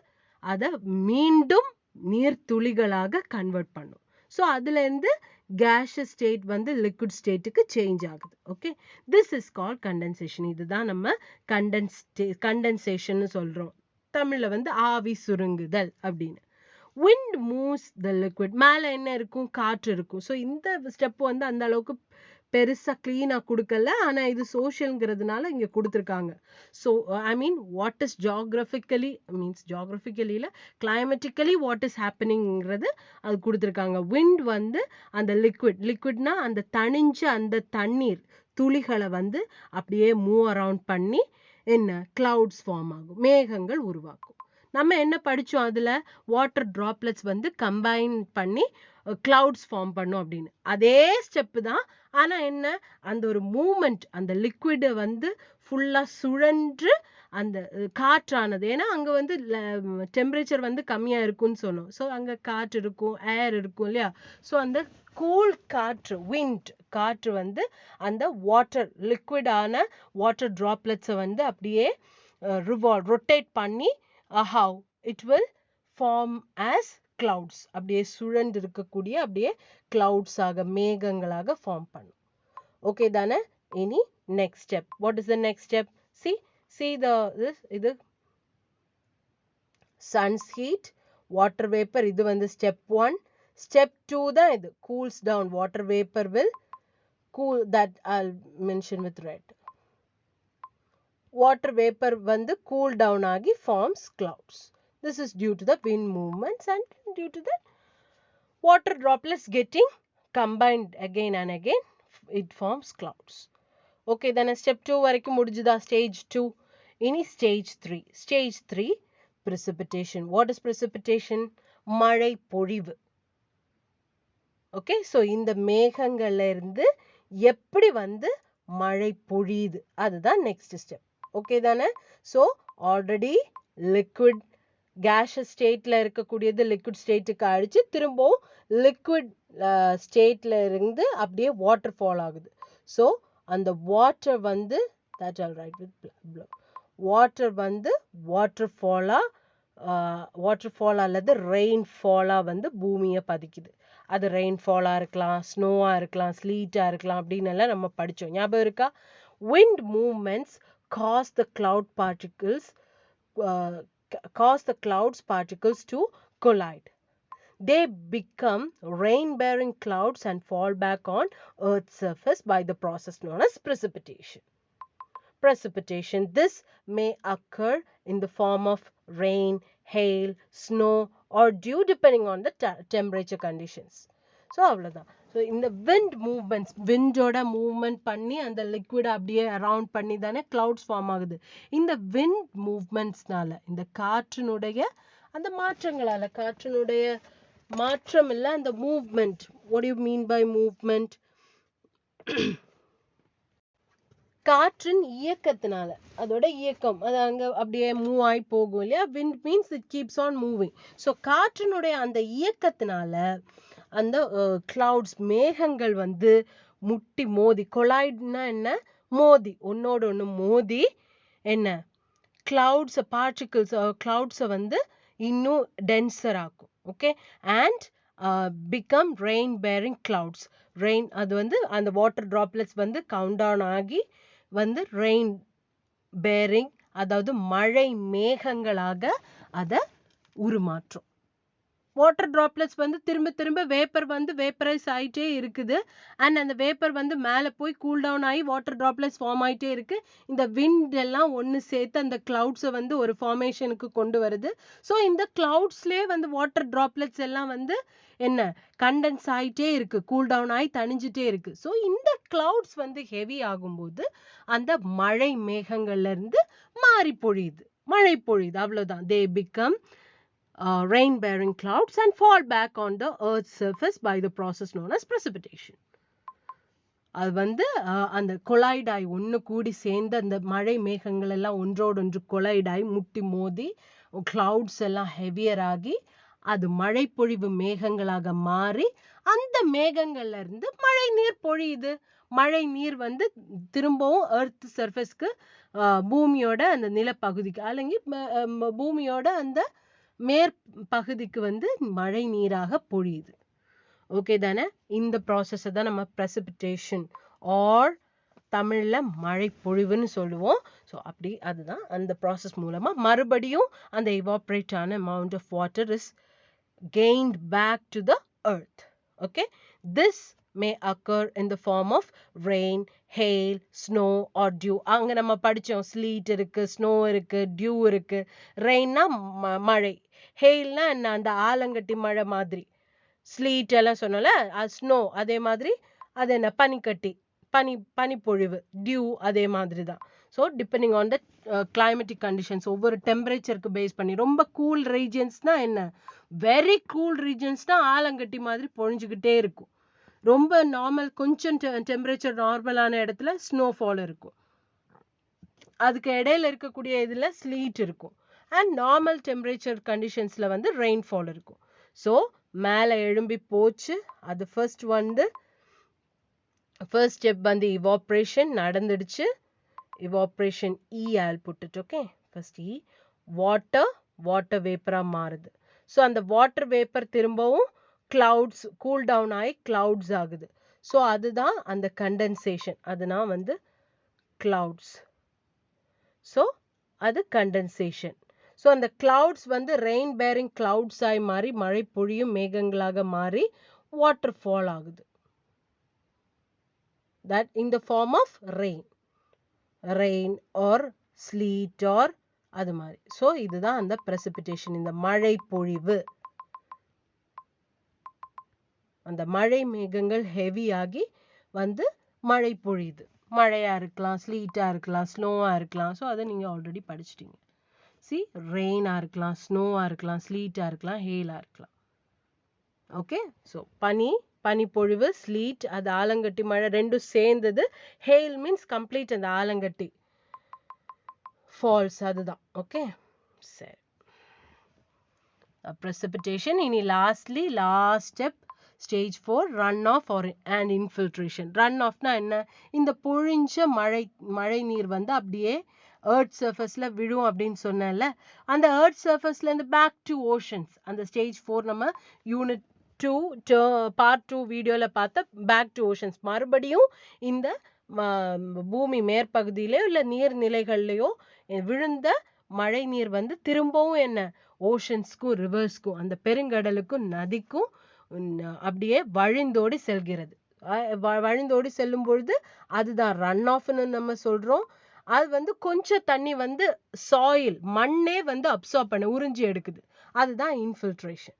A: அதை மீண்டும் நீர்த்துளிகளாக கன்வெர்ட் பண்ணும். ஸோ அதுல இருந்து கேஷியஸ் ஸ்டேட் வந்து லிக்விட் ஸ்டேட்டுக்கு சேஞ்ச் ஆகுது. Okay, this is called condensation. இதுதான் நம்ம கண்டென்சேஷன் சொல்றோம். தமிழ்ல வந்து ஆவி சுருங்குதல் அப்படின்னு. wind moves the liquid, மேல என்ன இருக்கும்? காற்று இருக்கும். ஸோ இந்த ஸ்டெப் வந்து அந்த அளவுக்கு பெருசா கிளீனா கொடுக்கல, ஆனா இது சோஷியல்ங்கிறதுனால இங்க கொடுத்துருக்காங்க. So I mean what is geographically means ஜியாகிரபிக்கலியில கிளைமேட்டிக்கலி வாட் இஸ் ஹேப்பனிங்கிறது அது கொடுத்துருக்காங்க. விண்ட் வந்து அந்த லிக்விட்னா அந்த தணிஞ்ச அந்த தண்ணீர் துளிகளை வந்து அப்படியே மூவ் அரவுண்ட் பண்ணி என்ன கிளவுட்ஸ் ஃபார்ம் ஆகும், மேகங்கள் உருவாக்கும். நம்ம என்ன படிச்சோம் அதுல வாட்டர் டிராப்லெட்ஸ் வந்து கம்பைன் பண்ணி கிளவுட்ஸ் ஃபார்ம் பண்ணும் அப்படின்னு அதே ஸ்டெப் தான் ஆனா என்ன அந்த ஒரு மூமெண்ட் அந்த லிக்விட வந்து ஃபுல்லா சுழன்று அந்த காற்றானது ஏன்னா அங்க வந்து டெம்பரேச்சர் வந்து கம்மியா இருக்கும்னு சொன்னோம் ஸோ அங்க காற்று இருக்கும் ஏர் இருக்கும் இல்லையா ஸோ அந்த கூல் காற்று விண்ட் காற்று வந்து அந்த வாட்டர் லிக்விடான வாட்டர் டிராப்லெட்ஸை வந்து அப்படியே ரொட்டேட் பண்ணி how it will form as clouds அப்படியே சுழன்று இருக்கக்கூடிய அப்படியே clouds ஆக மேகங்களாக ஃபார்ம் பண்ணும் ஓகே தானே இனி next step what is the next step see the this இது sun's heat water vapor இது வந்து step 1 step 2 தான் இது cools down water vapor will cool that I'll mention with red water vapor வந்து cool down ஆகி forms clouds. This is due to the wind movements and due to the water droplets getting combined again and again, it forms clouds. Okay, then step 2 வரைக்கும் முடிஞ்சுதா stage 2. இனி stage 3. Stage 3, precipitation. What is precipitation? மழை பொழிவு. Okay, so இந்த மேகங்கள்ல இருந்து எப்படி வந்து மழை பொழியுது அதுதான் next step. ஓகே தானே ஸோ ஆல்ரெடி லிக்விட் கேஷஸ் ஸ்டேட்ல இருக்கக்கூடியது லிக்விட் ஸ்டேட்டுக்கு அடிச்சு திரும்பவும் லிக்விட் ஸ்டேட்ல இருந்து அப்படியே வாட்டர் ஃபால் ஆகுது ஸோ அந்த வாட்டர் வந்து that all right with water வந்து வாட்டர் ஃபாலா அல்லது ரெயின் ஃபாலா வந்து பூமியை பதிக்குது அது ரெயின் ஃபாலா இருக்கலாம் ஸ்னோவா இருக்கலாம் ஸ்லீட்டா இருக்கலாம் அப்படின்னு எல்லாம் நம்ம படிச்சோம் ஞாபகம் இருக்கா wind movements cause the clouds particles to collide. They become rain-bearing clouds and fall back on Earth's surface by the process known as precipitation. Precipitation. This may occur in the form of rain, hail, snow, or dew depending on the temperature conditions. So, அவ்வளவுதான். So, இந்த wind movements, windோட movement பண்ணி அந்த liquid அப்படியே around பண்ணி தானே clouds form ஆகுது. இந்த wind movementsனால, இந்த காற்றினுடைய அந்த மாற்றங்களால, காற்றினுடைய மாற்றம் இல்ல அந்த movement. What do you mean by movement? காற்றின் இயக்கத்தினால அதோட இயக்கம் அது அங்க அப்படியே மூவ் ஆகி போகும் இல்லையா wind means it keeps on moving so காற்றினுடைய அந்த இயக்கத்தினால அந்த clouds மேகங்கள் வந்து முட்டி மோதி கொலாய்ட்னா என்ன மோதி ஒன்னோட ஒன்று மோதி என்ன clouds particles clouds வந்து இன்னும் denser ஆக்கும் okay and become rain bearing clouds rain அது வந்து அந்த water droplets வந்து count down ஆகி வந்து ரெயின் பேரிங் அதாவது மழை மேகங்களாக அதை உருமாற்றும் வாட்டர் டிராப்லெட்ஸ் வந்து திரும்ப திரும்ப வேப்பர் வந்து வேப்பரைஸ் ஆகிட்டே இருக்குது அண்ட் அந்த வேப்பர் வந்து மேலே போய் கூல் டவுன் ஆகி வாட்டர் டிராப்லெட்ஸ் ஃபார்ம் ஆகிட்டே இருக்கு இந்த விண்ட் எல்லாம் ஒன்று சேர்த்து அந்த கிளவுட்ஸை வந்து ஒரு ஃபார்மேஷனுக்கு கொண்டு வருது ஸோ இந்த கிளவுட்ஸ்லேயே வந்து வாட்டர் டிராப்லெட்ஸ் எல்லாம் வந்து என்ன கண்டென்ஸ் ஆகிட்டே இருக்கு கூல் டவுன் ஆகி தணிஞ்சிட்டே இருக்கு ஸோ இந்த கிளவுட்ஸ் வந்து ஹெவி ஆகும்போது அந்த மழை மேகங்கள்ல இருந்து மாறி பொழியுது மழை பொழியுது அவ்வளவுதான் they become rain bearing clouds and fall back on the earth's surface by the process known as precipitation அது வந்து அந்த கொலாய்டாய் ஒன்று கூடி சேர்ந்து அந்த மழை மேகங்கள் எல்லாம் ஒன்றோடொன்று கொலாய்டாய் முட்டி மோதி கிளவுட்ஸ் எல்லாம் ஹெவியர் ஆகி அது மழை பொழிவு மேகங்களாக மாறி அந்த மேகங்கள்ல இருந்து மழை நீர் பொழியுது மழை நீர் வந்து திரும்பவும் எர்த் சர்ஃபேஸ்க்கு பூமியோட அந்த நிலப்பகுதிக்கு அல்லங்கி பூமியோட அந்த மேற்பகுதிக்கு வந்து மழை நீராக பொழியுது ஓகே தானே இந்த ப்ராசஸை தான் நம்ம precipitation ஆர் தமிழ்ல மழை பொழிவுன்னு சொல்லுவோம் ஸோ அப்படி அதுதான் அந்த ப்ராசஸ் மூலமா மறுபடியும் அந்த evaporate ஆன amount of water is gained back to the earth okay this may occur in the form of rain hail snow or dew அங்க நம்ம படிச்சோம் sleet இருக்கு snow இருக்கு dew இருக்கு ரெயின்னா மழை ஹெயில்னா என்ன அந்த ஆலங்கட்டி மழை மாதிரி ஸ்லீட் எல்லாம் சொன்னோம்ல ஸ்னோ அதே மாதிரி அது என்ன பனிக்கட்டி பனிப்பொழிவு டியூ அதே மாதிரி தான் so depending on the climatic conditions, ஒவ்வொரு டெம்பரேச்சருக்கு பேஸ் பண்ணி. ரொம்ப கூல் ரீஜன்ஸ்னா என்ன, வெரி கூல் ரீஜன்ஸ்னா ஆலங்கட்டி மாதிரி பொழிஞ்சுக்கிட்டே இருக்கும். ரொம்ப நார்மல், கொஞ்சம் டெம்பரேச்சர் நார்மலான இடத்துல ஸ்னோஃபால் இருக்கும். அதுக்கு இடையில இருக்கக்கூடிய இதுல ஸ்லீட் இருக்கும். அண்ட் நார்மல் டெம்பரேச்சர் கண்டிஷன்ஸ்ல வந்து ரெயின்ஃபால் இருக்கும். ஸோ மேலே எழும்பி போச்சு. அது ஃபர்ஸ்ட் ஸ்டெப் வந்து evaporation நடந்துடுச்சு. evaporation E I'll put it, okay. First E, water vapor மாறுது. So அந்த water vapor திரும்பவும் clouds cool down ஆகி clouds ஆகுது. So அதுதான் அந்த condensation. அதுனா வந்து clouds. So அது condensation. So அந்த clouds வந்து rain bearing clouds ஆய் மாறி மழை பொழியும் மேகங்களாக மாறி waterfall ஆகுது. That in the form of rain or sleet or அது மாதிரி. ஸோ இதுதான் அந்த precipitation, இந்த மழை பொழிவு. அந்த மழை மேகங்கள் ஹெவி ஆகி வந்து மழை பொழியுது. மழையா இருக்கலாம், ஸ்லீட்டா இருக்கலாம், ஸ்னோவா இருக்கலாம். ஸோ அதை நீங்க ஆல்ரெடி படிச்சிட்டீங்க. ரெயினா இருக்கலாம், ஸ்னோவா இருக்கலாம், ஸ்லீட்டா இருக்கலாம், ஹேலா இருக்கலாம். ஓகே. ஸோ பனிப்பொழிவு, ஸ்லீட், அது ஆலங்கட்டி மழை ரெண்டும் சேர்ந்தது. ஹேல் மீன்ஸ் கம்ப்ளீட் அந்த ஆலங்கட்டி ஃபால்ஸ், அதுதான். ஓகே, சரி. precipitation. இனி last step stage 4 run off and infiltration. Run ஆஃப்னா என்ன, இந்த பொழிஞ்ச மழை நீர் வந்து அப்படியே எர்த் சர்ஃபேஸ்ல விழும் அப்படின்னு சொன்னேன்ல, அந்த எர்த் சர்ஃபேஸ்ல இருந்து பேக் டு ஓஷன்ஸ். அந்த ஸ்டேஜ் 4 நம்ம யூனிட் 2 பார்ட் 2 வீடியோல பார்த்த பேக் டு ஓஷன்ஸ். மறுபடியும் இந்த பூமி மேற்பகுதியிலயோ இல்ல நீர்நிலைகள்லயோ விழுந்த மழை நீர் வந்து திரும்பவும் என்ன ஓஷன்ஸ்க்கும் ரிவர்ஸ்க்கும் அந்த பெருங்கடலுக்கும் நதிக்கும் அப்படியே வழிந்தோடி செல்கிறது. வழிந்தோடி செல்லும் பொழுது அதுதான் ரன் ஆஃப்னு நம்ம சொல்றோம். அது வந்து கொஞ்சம் தண்ணி வந்து சாயில் மண்ணே வந்து அப்சார்ப் பண்ண உறிஞ்சி எடுக்குது. அதுதான் இன்ஃபில்ட்ரேஷன்.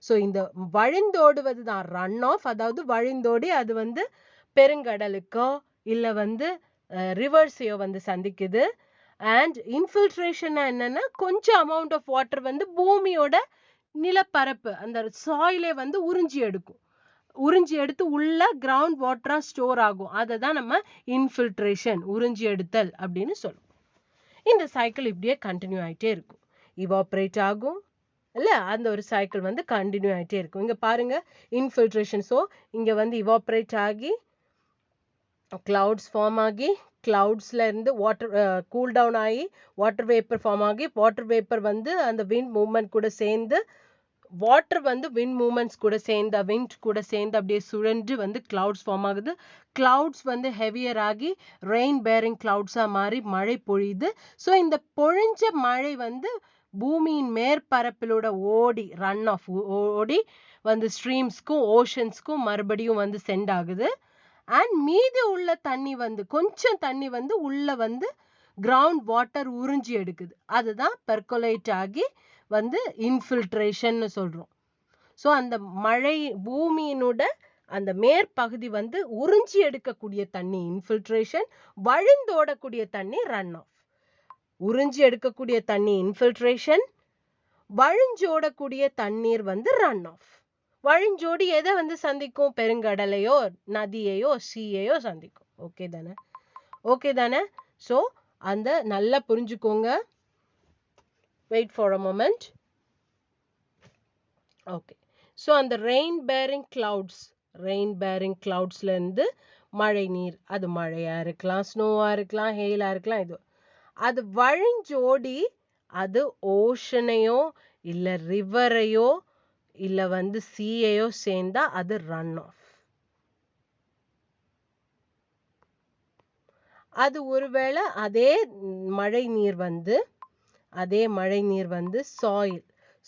A: ஸோ இந்த வழிந்தோடுவது தான் ரன் ஆஃப். அதாவது வழிந்தோடி அது வந்து பெருங்கடலுக்கோ இல்ல வந்து ரிவர்ஸையோ வந்து சந்திக்குது. அண்ட் இன்ஃபில்ட்ரேஷன் என்னன்னா கொஞ்சம் அமௌண்ட் ஆஃப் வாட்டர் வந்து பூமியோட நிலப்பரப்பு அந்த சாயிலே வந்து உறிஞ்சி எடுத்து உள்ள கிரவுண்ட் வாட்டரா ஸ்டோர் ஆகும். அதை தான் நம்ம இன்ஃபில்ட்ரேஷன், உறிஞ்சி எடுத்தல் அப்படின்னு சொல்லுவோம். இந்த சைக்கிள் இப்படியே கண்டினியூ ஆயிட்டே இருக்கும். இவாப்ரேட் ஆகும் இல்ல, அந்த ஒரு சைக்கிள் வந்து கண்டினியூ ஆயிட்டே இருக்கும். இங்க பாருங்க இன்ஃபில்ட்ரேஷன். ஸோ இங்க வந்து இவாப்ரேட் ஆகி கிளவுட்ஸ் ஃபார்ம் ஆகி கிளவுட்ஸ்ல இருந்து வாட்டர் கூல் டவுன் ஆகி வாட்டர் வேப்பர் ஃபார்ம் ஆகி வாட்டர் வேப்பர் வந்து அந்த விண்ட் மூவ்மெண்ட் கூட சேர்ந்து வாட்டர் வந்து விண்ட் மூவ்மெண்ட்ஸ் கூட சேர்ந்து விண்ட் கூட சேர்ந்து அப்படியே சுழன்று வந்து கிளவுட்ஸ் ஃபார்ம் ஆகுது. கிளவுட்ஸ் வந்து ஹெவியர் ஆகி ரெயின் பேரிங் கிளவுட்ஸா மாறி மழை பொழியுது. ஸோ இந்த பொழிஞ்ச மழை வந்து பூமியின் மேற்பரப்பிலோட ஓடி ரன் ஆஃப் ஓடி வந்து ஸ்ட்ரீம்ஸ்க்கும் ஓஷன்ஸ்க்கும் மறுபடியும் வந்து சென்ட் ஆகுது. அண்ட் மீதி உள்ள தண்ணி வந்து கொஞ்சம் தண்ணி வந்து உள்ள வந்து கிரவுண்ட் வாட்டர் உறிஞ்சி எடுக்குது. அதுதான் பெர்குலேட் ஆகி வந்து இன்ஃபில்ட்ரேஷன் சொல்றோம். ஸோ அந்த மழை பூமியினோட அந்த மேற்பகுதி வந்து உறிஞ்சி எடுக்கக்கூடிய தண்ணி இன்ஃபில்ட்ரேஷன், வழிந்தோடக்கூடிய தண்ணி ரன் ஆஃப். உறிஞ்சி எடுக்கக்கூடிய தண்ணி இன்ஃபில்ட்ரேஷன், வழிஞ்சோடக்கூடிய தண்ணீர் வந்து ரன் ஆஃப். வழிஞ்சோடி எதை வந்து சந்திக்கும், பெருங்கடலையோ நதியையோ சீயையோ சந்திக்கும். ஓகே தானே. ஸோ அந்த நல்லா புரிஞ்சுக்கோங்க. Wait for a moment. Okay. So அந்த ரெயின் பேரிங் கிளவுட்ஸ்ல இருந்து மழை நீர், அது மழையா இருக்கலாம், ஸ்னோவா இருக்கலாம், ஹெயிலா இருக்கலாம், இது அது வழிஞ்சோடி அது ஓஷனையோ இல்ல ரிவரையோ இல்ல வந்து சீயையோ சேர்ந்தா அது ரன் ஆஃப். அது ஒருவேளை அதே மழை நீர் வந்து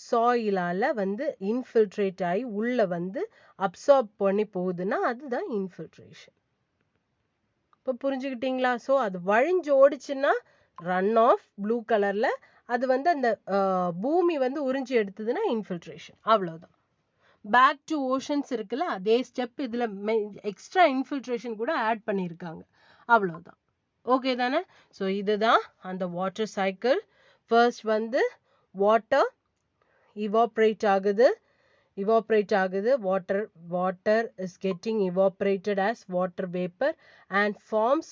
A: சாயிலால வந்து இன்ஃபில்ட்ரேட் ஆகி உள்ள வந்து அப்சார்ப் பண்ணி போகுதுன்னா அதுதான் இன்ஃபில்ட்ரேஷன். இப்போ புரிஞ்சுக்கிட்டீங்களா? ஸோ அது வழிஞ்சு ஓடிச்சுன்னா ரன் ஆஃப் ப்ளூ கலர்ல, அது வந்து அந்த பூமி வந்து உறிஞ்சி எடுத்ததுன்னா இன்ஃபில்ட்ரேஷன். அவ்வளவுதான். பேக் டு ஓஷன்ஸ் இருக்குல்ல, அதே ஸ்டெப் இதுல எக்ஸ்ட்ரா இன்ஃபில்ட்ரேஷன் கூட ஆட் பண்ணியிருக்காங்க. அவ்வளவுதான். ஓகே தானே? ஸோ இதுதான் அந்த வாட்டர் சைக்கிள். ஃபர்ஸ்ட் வந்து வாட்டர் evaporate ஆகுது. Water is getting evaporated as water vapor and forms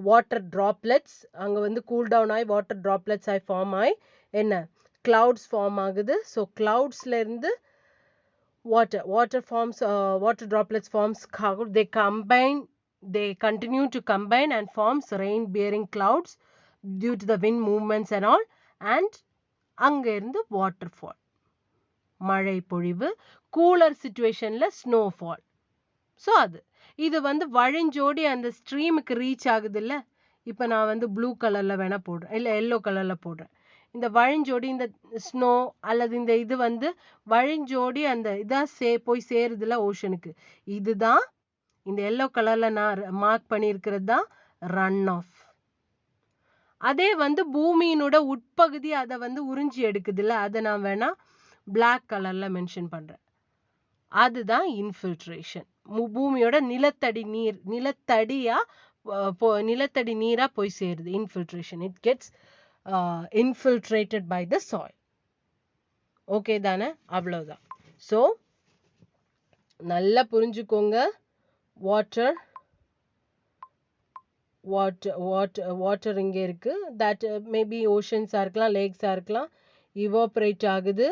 A: water droplets. அங்க வந்து cool down ஆகி water droplets ஆகி form ஆகி என்ன clouds form ஆகுது. ஸோ cloudsல இருந்து water droplets forms, they continue to combine and forms rain bearing clouds due to the wind movements and all, and அங்க இருந்து waterfall, மழை பொழிவு. Cooler சிச்சுவேஷன்ல snowfall. ஸோ இது வந்து வழிஞ்சோடி அந்த ஸ்ட்ரீமுக்கு ரீச் ஆகுது இல்ல. இப்போ நான் வந்து ப்ளூ கலர்ல வேணா போடுறேன், இல்லை எல்லோ கலர்ல போடுறேன். இந்த வழிஞ்சோடி இந்த ஸ்னோ அல்லது இந்த இது வந்து வழிஞ்சோடி அந்த இதான் போய் சேருதுல ஓஷனுக்கு. இதுதான் இந்த எல்லோ கலர்ல நான் மார்க் பண்ணியிருக்கிறது தான் ரன் ஆஃப். அதே வந்து பூமியினோட உட்பகுதி அதை வந்து உறிஞ்சி எடுக்குதுல்ல, அதை நான் வேணா பிளாக் கலர்ல மென்ஷன் பண்றேன். அதுதான் இன்ஃபில்ட்ரேஷன். பூமியோட நிலத்தடி நீரா போய் சேருது. Infiltration, it gets infiltrated by the soil. Okay தானே? அவ்வளவுதான். ஸோ நல்லா புரிஞ்சுக்கோங்க. வாட்டர் இங்கே இருக்கு. தட் மேபி ஓஷன்ஸா இருக்கலாம், லேக்ஸா இருக்கலாம். இவாப்ரேட் ஆகுது.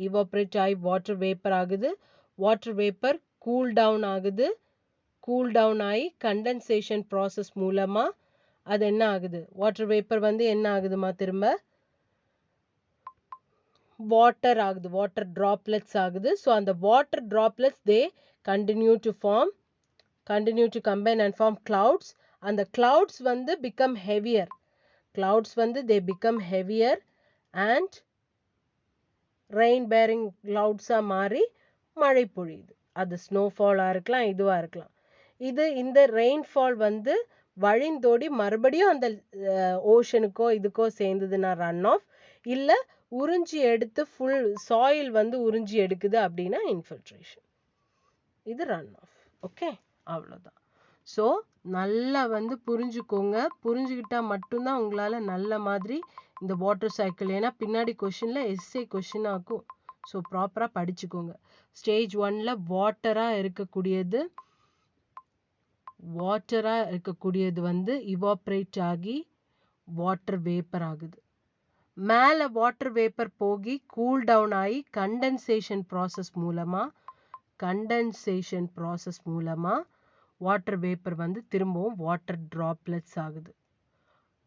A: இவாப்ரேட் ஆகி வாட்டர் வேப்பர் ஆகுது. வாட்டர் வேப்பர் கூல் டவுன் ஆகுது. கூல் டவுன் ஆகி கண்டென்சேஷன் ப்ராசஸ் மூலமா அது என்ன ஆகுது? வாட்டர் வேப்பர் வந்து என்ன ஆகுதுமா? திரும்ப வாட்டர் ஆகுது. வாட்டர் டிராப்லெட்ஸ் ஆகுது. ஸோ அந்த water droplets they continue to combine and form clouds. அந்த கிளவுட்ஸ் வந்து become heavier. they become heavier and rain bearing clouds மாறி மழை பொழியுது. அது ஸ்னோஃபாலா இருக்கலாம், இதுவா இருக்கலாம். இந்த ரெயின்ஃபால் வந்து வழிந்தோடி மறுபடியும் அந்த ஓஷனுக்கோ இதுக்கோ சேர்ந்ததுன்னா ரன் ஆஃப். இல்லை உறிஞ்சி எடுத்து ஃபுல் சாயில் வந்து உறிஞ்சி எடுக்குது அப்படின்னா இன்ஃபில்ட்ரேஷன். இது ரன் ஆஃப். ஓகே, அவ்வளோதான். ஸோ நல்லா வந்து புரிஞ்சுக்கோங்க. புரிஞ்சுக்கிட்டா மட்டும்தான் உங்களால் நல்ல மாதிரி இந்த வாட்டர் சைக்கிள், ஏன்னா பின்னாடி கொஷினில் எஸ்ஏ கொஷின் ஆகும். ஸோ ப்ராப்பராக படிச்சுக்கோங்க. ஸ்டேஜ் 1ல வாட்டராக இருக்கக்கூடியது வந்து இவாப்ரேட் ஆகி வாட்டர் வேப்பர் ஆகுது. மேலே வாட்டர் வேப்பர் போகி கூல் டவுன் ஆகி கண்டென்சேஷன் ப்ராசஸ் மூலமா வாட்டர் வேப்பர் வந்து திரும்பவும் வாட்டர் டிராப்லெட்ஸ் ஆகுது.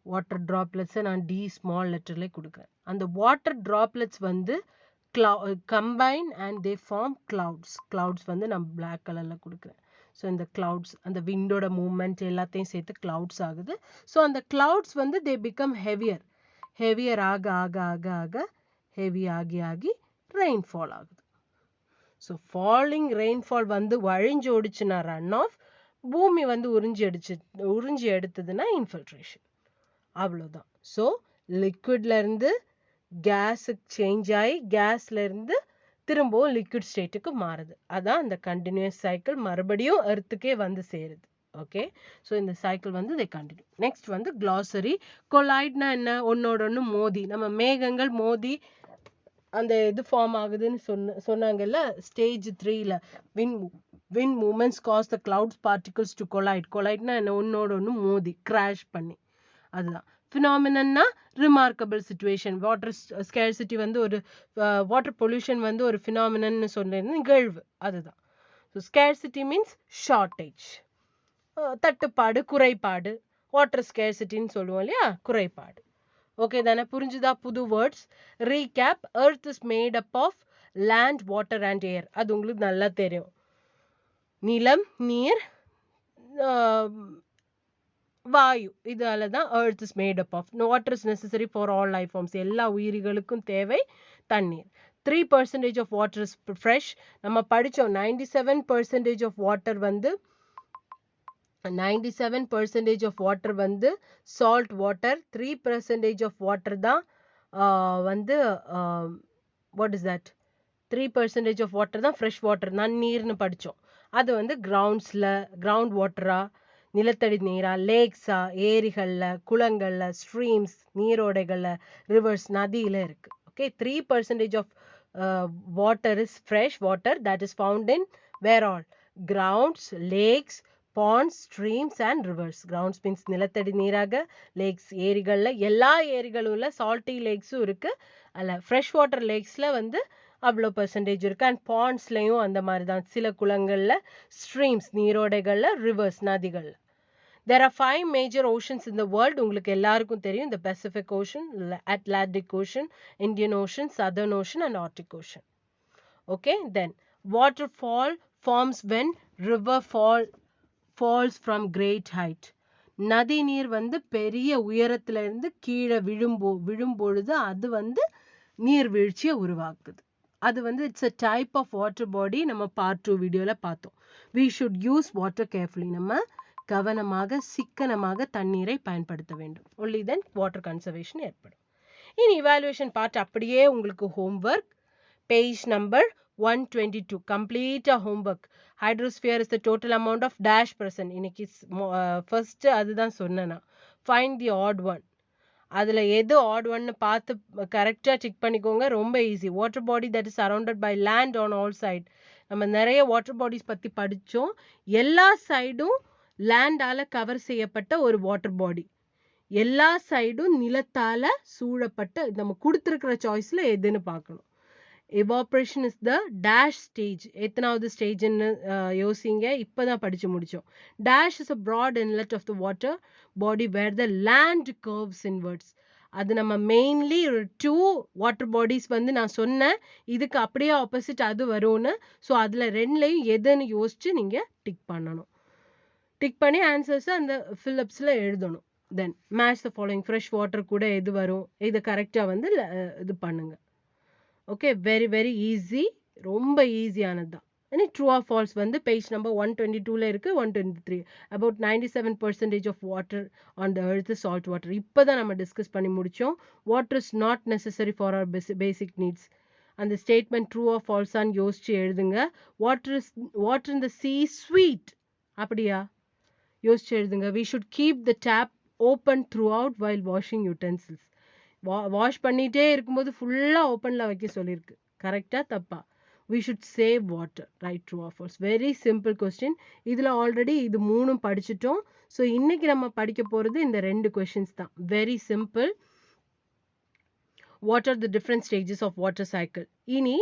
A: வாட்டர் டிராப்லெட்ஸை நான் டி ஸ்மால் லெட்டர்ல கொடுக்குறேன். அந்த வாட்டர் டிராப்லெட்ஸ் வந்து combine and they form clouds வந்து நான் பிளாக் கலர்ல கொடுக்குறேன். ஸோ இந்த கிளவுட்ஸ் அந்த விண்டோட மூவ்மெண்ட் எல்லாத்தையும் சேர்த்து கிளவுட்ஸ் ஆகுது. ஸோ அந்த கிளவுட்ஸ் வந்து தே பிகம் ஹெவியர் ஆக ஹெவி ஆகி ரெயின்ஃபால் ஆகுது. ஸோ ஃபாலிங் ரெயின்ஃபால் வந்து வழிஞ்சோடிச்சுன்னா ரன் ஆஃப். பூமி வந்து உறிஞ்சி எடுத்ததுன்னா இன்ஃபில்ட்ரேஷன். அவ்வளோதான். ஸோ லிக்விட்ல இருந்து கேஸுக்கு சேஞ்ச் ஆகி கேஸ்ல இருந்து திரும்பவும் லிக்விட் ஸ்டேட்டுக்கு மாறுது. அதான் அந்த கண்டினியூஸ் சைக்கிள், மறுபடியும் எர்த்துக்கே வந்து சேருது. ஓகே, ஸோ இந்த சைக்கிள் வந்து they continue. நெக்ஸ்ட் வந்து glossary. கொலாய்ட்னா என்ன? ஒன்னோட ஒன்று மோதி, நம்ம மேகங்கள் மோதி அந்த இது ஃபார்ம் ஆகுதுன்னு சொன்னாங்கல்ல ஸ்டேஜ் 3ல. wind movements cause the clouds particles to collide. கொலாய்ட்னா என்ன? ஒன்னோட ஒன்று மோதி கிராஷ் பண்ணி. அதுதான் ஃபினாமினன்னா ரிமார்க்கபிள் சிச்சுவேஷன். வாட்டர் ஸ்கேர்சிட்டி வந்து ஒரு வாட்டர் பொல்யூஷன் வந்து ஒரு ஃபினாமினன்னு சொன்னது நிகழ்வு. அதுதான். ஸோ ஸ்கேர்சிட்டி மீன்ஸ் ஷார்டேஜ், தட்டுப்பாடு, குறைபாடு. வாட்டர் ஸ்கேர்சிட்டின்னு சொல்லுவோம் இல்லையா, குறைபாடு. ஓகே தானே? புரிஞ்சுதா? புது words. Recap. Earth is made up of land, water and air. அது உங்களுக்கு நல்லா தெரியும். நிலம், நீர், வாயு, இதால தான் earth is made up of. Water is necessary for all life forms. எல்லா உயிரிகளுக்கும் தேவை தண்ணீர். 3% of water is fresh. நம்ம படிச்சோம் 97% of water வந்து salt water. 3% of water தான் வந்து what is that? 3% of water தான் fresh water, நன்னீர்னு படிச்சோம். அது வந்து கிரவுண்ட் வாட்டரா, நிலத்தடி நீரா, லேக்ஸா, ஏரிகள்ல, குளங்கள்ல, ஸ்ட்ரீம்ஸ், நீரோடைகள்ல, ரிவர்ஸ், நதியில இருக்கு. Okay, 3% of water is fresh water that is found in where all? Grounds, lakes, ponds, streams and rivers. Grounds means நிலத்தடி நீராக, lakes ஏரிகள்ல, எல்லா ஏரிகளும் salty lakes இருக்கு. அல்ல ஃப்ரெஷ் வாட்டர் லேக்ஸ்ல வந்து அவ்வளோ பர்சன்டேஜ் இருக்கு. அண்ட் பாண்ட்ஸ்லையும் அந்த மாதிரி தான், சில குளங்கள்ல, streams நீரோடைகள்ல, reverse நதிகள்ல. There are 5 major oceans in the world. உங்களுக்கு எல்லாருக்கும் தெரியும், the Pacific Ocean, Atlantic Ocean, Indian Ocean, Southern Ocean and Arctic Ocean. Okay, then waterfall forms when river falls from great height. நதி நீர் வந்து பெரிய உயரத்துல இருந்து கீழே விழும்பொழுது அது வந்து நீர்வீழ்ச்சியை உருவாக்குது. அது வந்து it's a type of water body. நம்ம part 2 வீடியோல பார்த்தோம். We should use water carefully. நம்ம கவனமாக சிக்கனமாக தண்ணீரை பயன்படுத்த வேண்டும். only then water conservation ஏற்படும். இனி evaluation part அப்படியே உங்களுக்கு homework page number 122 complete a homework. Hydrosphere is the total amount of dash percent. இன்னைக்கு first அதுதான் சொன்னேனா. find the odd one. அதுல எது odd one பார்த்து கரெக்டா டிக் பண்ணிக்கோங்க. ரொம்ப easy. Water body that is surrounded by land on all side. நம்ம நிறைய வாட்டர் பாடிஸ் பத்தி படிச்சோம். எல்லா சைடும் லேண்டால கவர் செய்யப்பட்ட ஒரு வாட்டர் பாடி. எல்லா சைடும் நிலத்தால சூழப்பட்ட, நம்ம கொடுத்திருக்கிற சாய்ஸ்ல எதுன்னு பார்க்கணும். evaporation is the dash stage. எத்தனாவது ஸ்டேஜ்னு யோசிங்க. இப்பதான் படிச்சு முடிச்சோம். Dash is a broad inlet of the water body where the land curves inwards. அது நம்ம மெயின்லி 2 வாட்டர் பாடிஸ் வந்து நான் சொன்னேன். இதுக்கு அப்படியே ஆப்போசிட் அது வரும்னு. ஸோ அதுல ரெண்டுலையும் எதுன்னு யோசிச்சு நீங்க டிக் பண்ணணும். டிக் பண்ணி ஆன்சர்ஸ் அந்த ஃபில்லப்ஸ்ல எழுதணும். Then match the following. Fresh water கூட எது வரும், இது கரெக்டா வந்து இது பண்ணுங்க. ஓகே, வெரி வெரி ஈஸி, ரொம்ப ஈஸியானது தான். இனி ட்ரூ ஆர் ஃபால்ஸ் வந்து பேஜ் நம்பர் 122ல இருக்கு. 123 about 97% of water on the earth is salt water. இப்பதான் நம்ம டிஸ்கஸ் பண்ணி முடிச்சோம். Water is not necessary for our basic needs. அந்த ஸ்டேட்மெண்ட் ட்ரூ ஆர் ஃபால்ஸான்னு யோசிச்சு எழுதுங்க. Water in the sea sweet, அப்படியா யோசிச்சு எழுதுங்க. we should keep the tap open throughout while washing utensils. Wash பண்ணிட்டே இருக்கும்போது ஃபுல்லா ஓப்பன்ல வைக்க சொல்லியிருக்கு. கரெக்டா தப்பா? we should save water. right, true or false? very simple question. இதுல ஆல்ரெடி இது மூணும் படிச்சிட்டோம். ஸோ இன்னைக்கு நம்ம படிக்க போறது இந்த 2 கொஸ்டின்ஸ் தான். very simple. what are the different stages of water cycle? இனி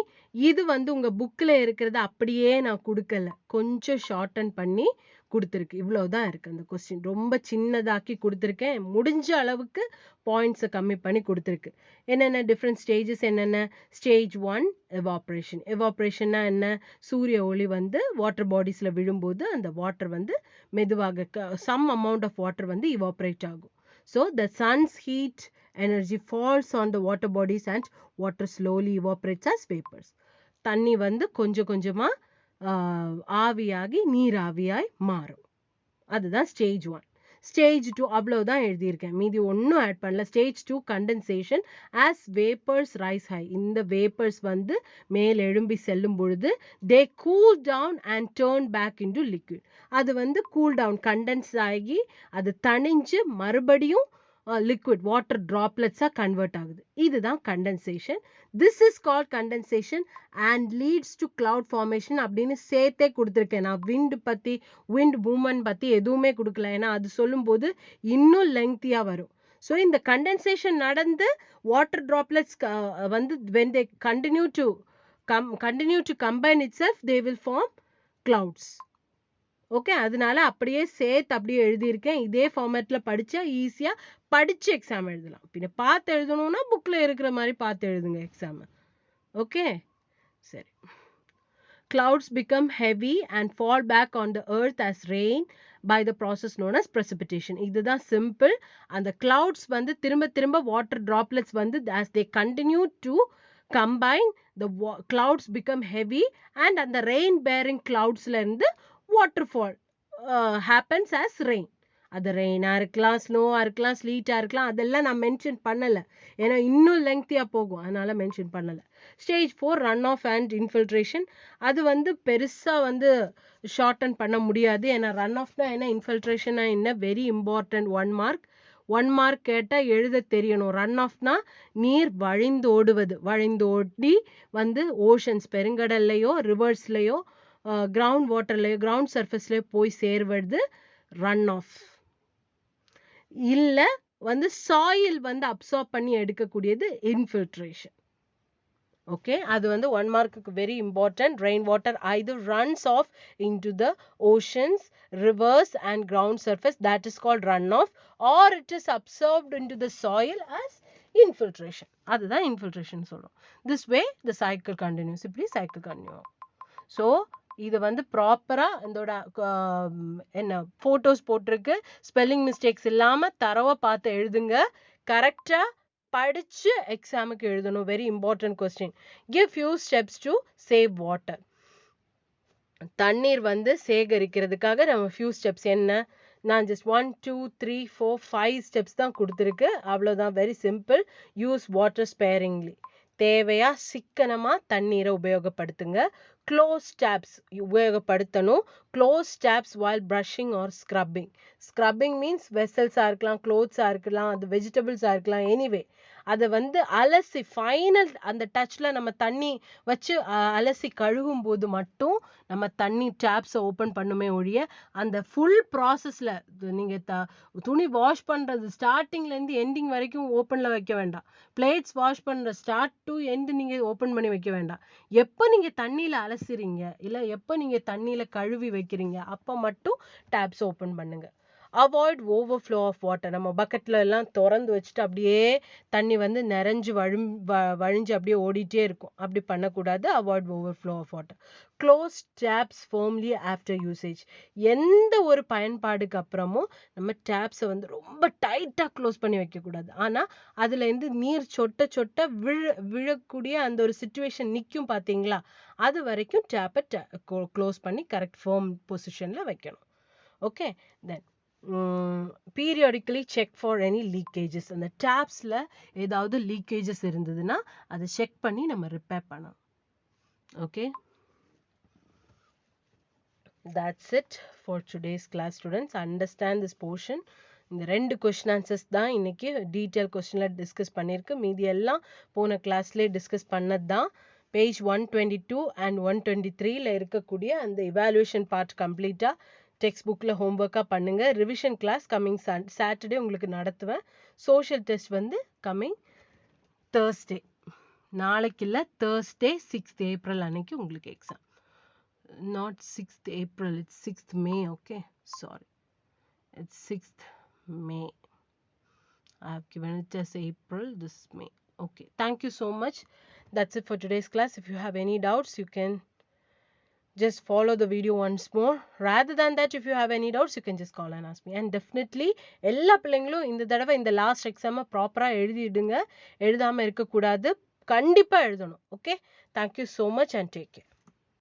A: இது வந்து உங்க புக்ல இருக்கிறது அப்படியே நான் கொடுக்கல, கொஞ்சம் ஷார்டன் பண்ணி கொடுத்துருக்கு. இவ்வளவுதான் இருக்கு அந்த கொஸ்டின். ரொம்ப சின்னதாக்கி கொடுத்துருக்கேன். முடிஞ்ச அளவுக்கு பாயிண்ட்ஸை கம்மி பண்ணி கொடுத்துருக்கு. என்னென்ன டிஃப்ரெண்ட் ஸ்டேஜஸ் என்னென்ன? Stage 1 evaporation. எவாப்ரேஷன்னா என்ன? சூரிய ஒளி வந்து வாட்டர் பாடிஸ்ல விழும்போது அந்த வாட்டர் வந்து மெதுவாக சம் அமௌண்ட் ஆஃப் வாட்டர் வந்து இவாப்ரேட் ஆகும். So the sun's heat energy falls on the water bodies and water slowly evaporates as vapors. தண்ணி வந்து கொஞ்சம் கொஞ்சமா ஆவியாகி நீராவியாய் மாறும். அதுதான் ஸ்டேஜ் 1. ஸ்டேஜ் 2 அவ்வளவுதான் எழுதியிருக்கேன், மீதி ஒன்றும் ஆட் பண்ணல. Stage 2 condensation. As vapours rise high. இந்த வேப்பர்ஸ் வந்து மேல் எழும்பி செல்லும் பொழுது they cool down and turn back into liquid. அது வந்து கூல் டவுன், கண்டென்ஸ் ஆகி அது தணிஞ்சு மறுபடியும் liquid water droplets convert ஆகுது. இதுதான் condensation. This is called condensation and leads to cloud formation அப்படின்னு சேர்த்தே கொடுத்துருக்கேன். நான் wind movement பத்தி எதுவுமே கொடுக்கல, ஏன்னா அது சொல்லும்போது இன்னும் லெங்க்தியா வரும். ஸோ இந்த condensation நடந்து water droplets வந்து when they continue to combine itself, they will form clouds. Okay, அதனால அப்படியே சேர்த்து அப்படியே எழுதியிருக்கேன். இதே ஃபார்மேட்ல படிச்சா ஈஸியா படிச்சு எக்ஸாம் எழுதலாம். பின்ன பார்த்து எழுதணும்னா புக்ல இருக்கிற மாதிரி பார்த்து எழுதுங்க எக்ஸாம். ஓகே, சரி. Clouds become heavy and fall back on the earth as rain by the process known as precipitation. இதுதான் சிம்பிள். அந்த clouds வந்து திரும்ப திரும்ப வாட்டர் droplets வந்து as they continue to combine, the clouds become heavy and அந்த rain bearing cloudsல இருந்து waterfall happens as rain. அது ரெயினாக இருக்கலாம், ஸ்னோவாக இருக்கலாம், ஸ்லீட்டாக இருக்கலாம், அதெல்லாம் நான் மென்ஷன் பண்ணலை. ஏன்னா இன்னும் லெங்க்த்தியாக போகும், அதனால மென்ஷன் பண்ணலை. Stage 4 run off and infiltration. அது வந்து பெருசாக வந்து ஷார்டன் பண்ண முடியாது. ஏன்னா ரன் ஆஃப்னா என்ன, இன்ஃபில்ட்ரேஷனா என்ன, வெரி இம்பார்ட்டன்ட். 1 மார்க். 1 மார்க் கேட்டால் எழுத தெரியணும். ரன் ஆஃப்னா நீர் வழிந்தோடுவது, வழிந்தோடி வந்து ஓஷன்ஸ் பெருங்கடல்லையோ ரிவர்ஸ்லையோ கிரவுண்ட் வாட்டர்லையோ கிரவுண்ட் சர்ஃபேஸ்லையோ போய் சேர்வது ரன் ஆஃப். இல்லை வந்து சாயில் வந்து அப்சார்ப் பண்ணி எடுக்கக்கூடியது இன்ஃபில்ட்ரேஷன். ஓகே, அது வந்து 1 மார்க்குக்கு very important. Rain water either runs off into the oceans, rivers and ground surface, that is called runoff, or it is absorbed into the soil as infiltration. அதுதான் infiltration சொல்றோம். This way the cycle continues. இப்படி cycle continue. So இது வந்து ப்ராப்பரா இதோட என்ன photos போட்டிருக்கு, spelling mistakes இல்லாம தரவா பார்த்து எழுதுங்க. கரெக்டா படிச்சு எக்ஸாமுக்கு எழுதணும். Very important question. Give few steps to save water. தண்ணீர் வந்து சேகரிக்கிறதுக்காக நம்ம ஃபியூ ஸ்டெப்ஸ் என்ன, நான் ஜஸ்ட் 1 2 3 4 5 ஸ்டெப்ஸ் தான் கொடுத்துருக்கு. அவ்வளோதான், very simple. Use water sparingly. தேவையா சிக்கனமா தண்ணீரை உபயோகப்படுத்துங்க. க்ளோஸ் டேப்ஸ் உபயோகப்படுத்தணும். Close taps while brushing or scrubbing. Scrubbing means வெசல்ஸாக இருக்கலாம், க்ளோத்ஸாக இருக்கலாம், அது வெஜிடபிள்ஸாக இருக்கலாம், எனிவே அதை வந்து அலசி ஃபைனல் அந்த டச்சில் நம்ம தண்ணி வச்சு அலசி கழுவும் போது மட்டும் நம்ம தண்ணி டேப்ஸை ஓப்பன் பண்ணுமே ஒழிய அந்த ஃபுல் ப்ராசஸில் நீங்கள் துணி வாஷ் பண்ணுறது ஸ்டார்டிங்லேருந்து எண்டிங் வரைக்கும் ஓப்பனில் வைக்க வேண்டாம். பிளேட்ஸ் வாஷ் பண்ணுற ஸ்டார்ட் டு எண்டு நீங்கள் ஓப்பன் பண்ணி வைக்க வேண்டாம். எப்போ நீங்கள் தண்ணியில் அலசுறீங்க இல்லை எப்போ நீங்கள் தண்ணியில் கழுவி வைக்கிறீங்க அப்போ மட்டும் டேப்ஸ் ஓப்பன் பண்ணுங்க. Avoid overflow of water. நம்ம பக்கெட்டில் எல்லாம் திறந்து வச்சுட்டு அப்படியே தண்ணி வந்து நிறைஞ்சு வழிஞ்சு அப்படியே ஓடிட்டே இருக்கும். அப்படி பண்ணக்கூடாது. Avoid overflow of water. Close taps firmly after usage. எந்த ஒரு பயன்பாடுக்கு அப்புறமும் நம்ம டேப்ஸை வந்து ரொம்ப டைட்டாக க்ளோஸ் பண்ணி வைக்கக்கூடாது. ஆனால் அதுலேருந்து நீர் சொட்ட சொட்ட விழக்கூடிய அந்த ஒரு சுச்சுவேஷன் நிற்கும் பார்த்தீங்களா, அது வரைக்கும் டேப்பை க்ளோஸ் பண்ணி கரெக்ட் ஃபர்ம் பொசிஷனில் வைக்கணும். Okay, then periodically check for any leakages. அந்த டேப்ஸில் ஏதாவது லீக்கேஜஸ் இருந்ததுன்னா அதை செக் பண்ணி நம்ம ரிப்பேர் பண்ணணும். Okay, that's it for today's class students. Understand this portion. இந்த 2 கொஸ்டின் ஆன்சர்ஸ் தான் இன்னைக்கு டீட்டெயில் கொஸ்டினில் டிஸ்கஸ் பண்ணியிருக்கு. மீதி எல்லாம் போன கிளாஸ்லேயே டிஸ்கஸ் பண்ணது தான். பேஜ் 122 and 123ல இருக்கக்கூடிய அந்த இவாலுவேஷன் பார்ட் கம்ப்ளீட்டாக டெக்ஸ்ட் புக்கில் ஹோம்ஒர்க்காக பண்ணுங்கள். ரிவிஷன் கிளாஸ் கம்மிங் சாட்டர்டே உங்களுக்கு நடத்துவேன். சோஷியல் டெஸ்ட் வந்து கம்மிங் தேர்ஸ்டே, நாளைக்கு இல்லை தேர்ஸ்டே 6th April அன்னைக்கு உங்களுக்கு exam. Not 6th April, it's 6th May. Okay, sorry, it's 6th May. I have given it as April, this May. Okay, thank you so much. That's it for today's class. If you have any doubts, you can just follow the video once more. Rather than that, if you have any doubts, you can just call and ask me. And definitely எல்லா பிள்ளைங்களும் இந்த தடவை இந்த last எக்ஸாமை ப்ராப்பராக எழுதிடுங்க. எழுதாமல் இருக்கக்கூடாது, கண்டிப்பாக எழுதணும். Okay, thank you so much and take care.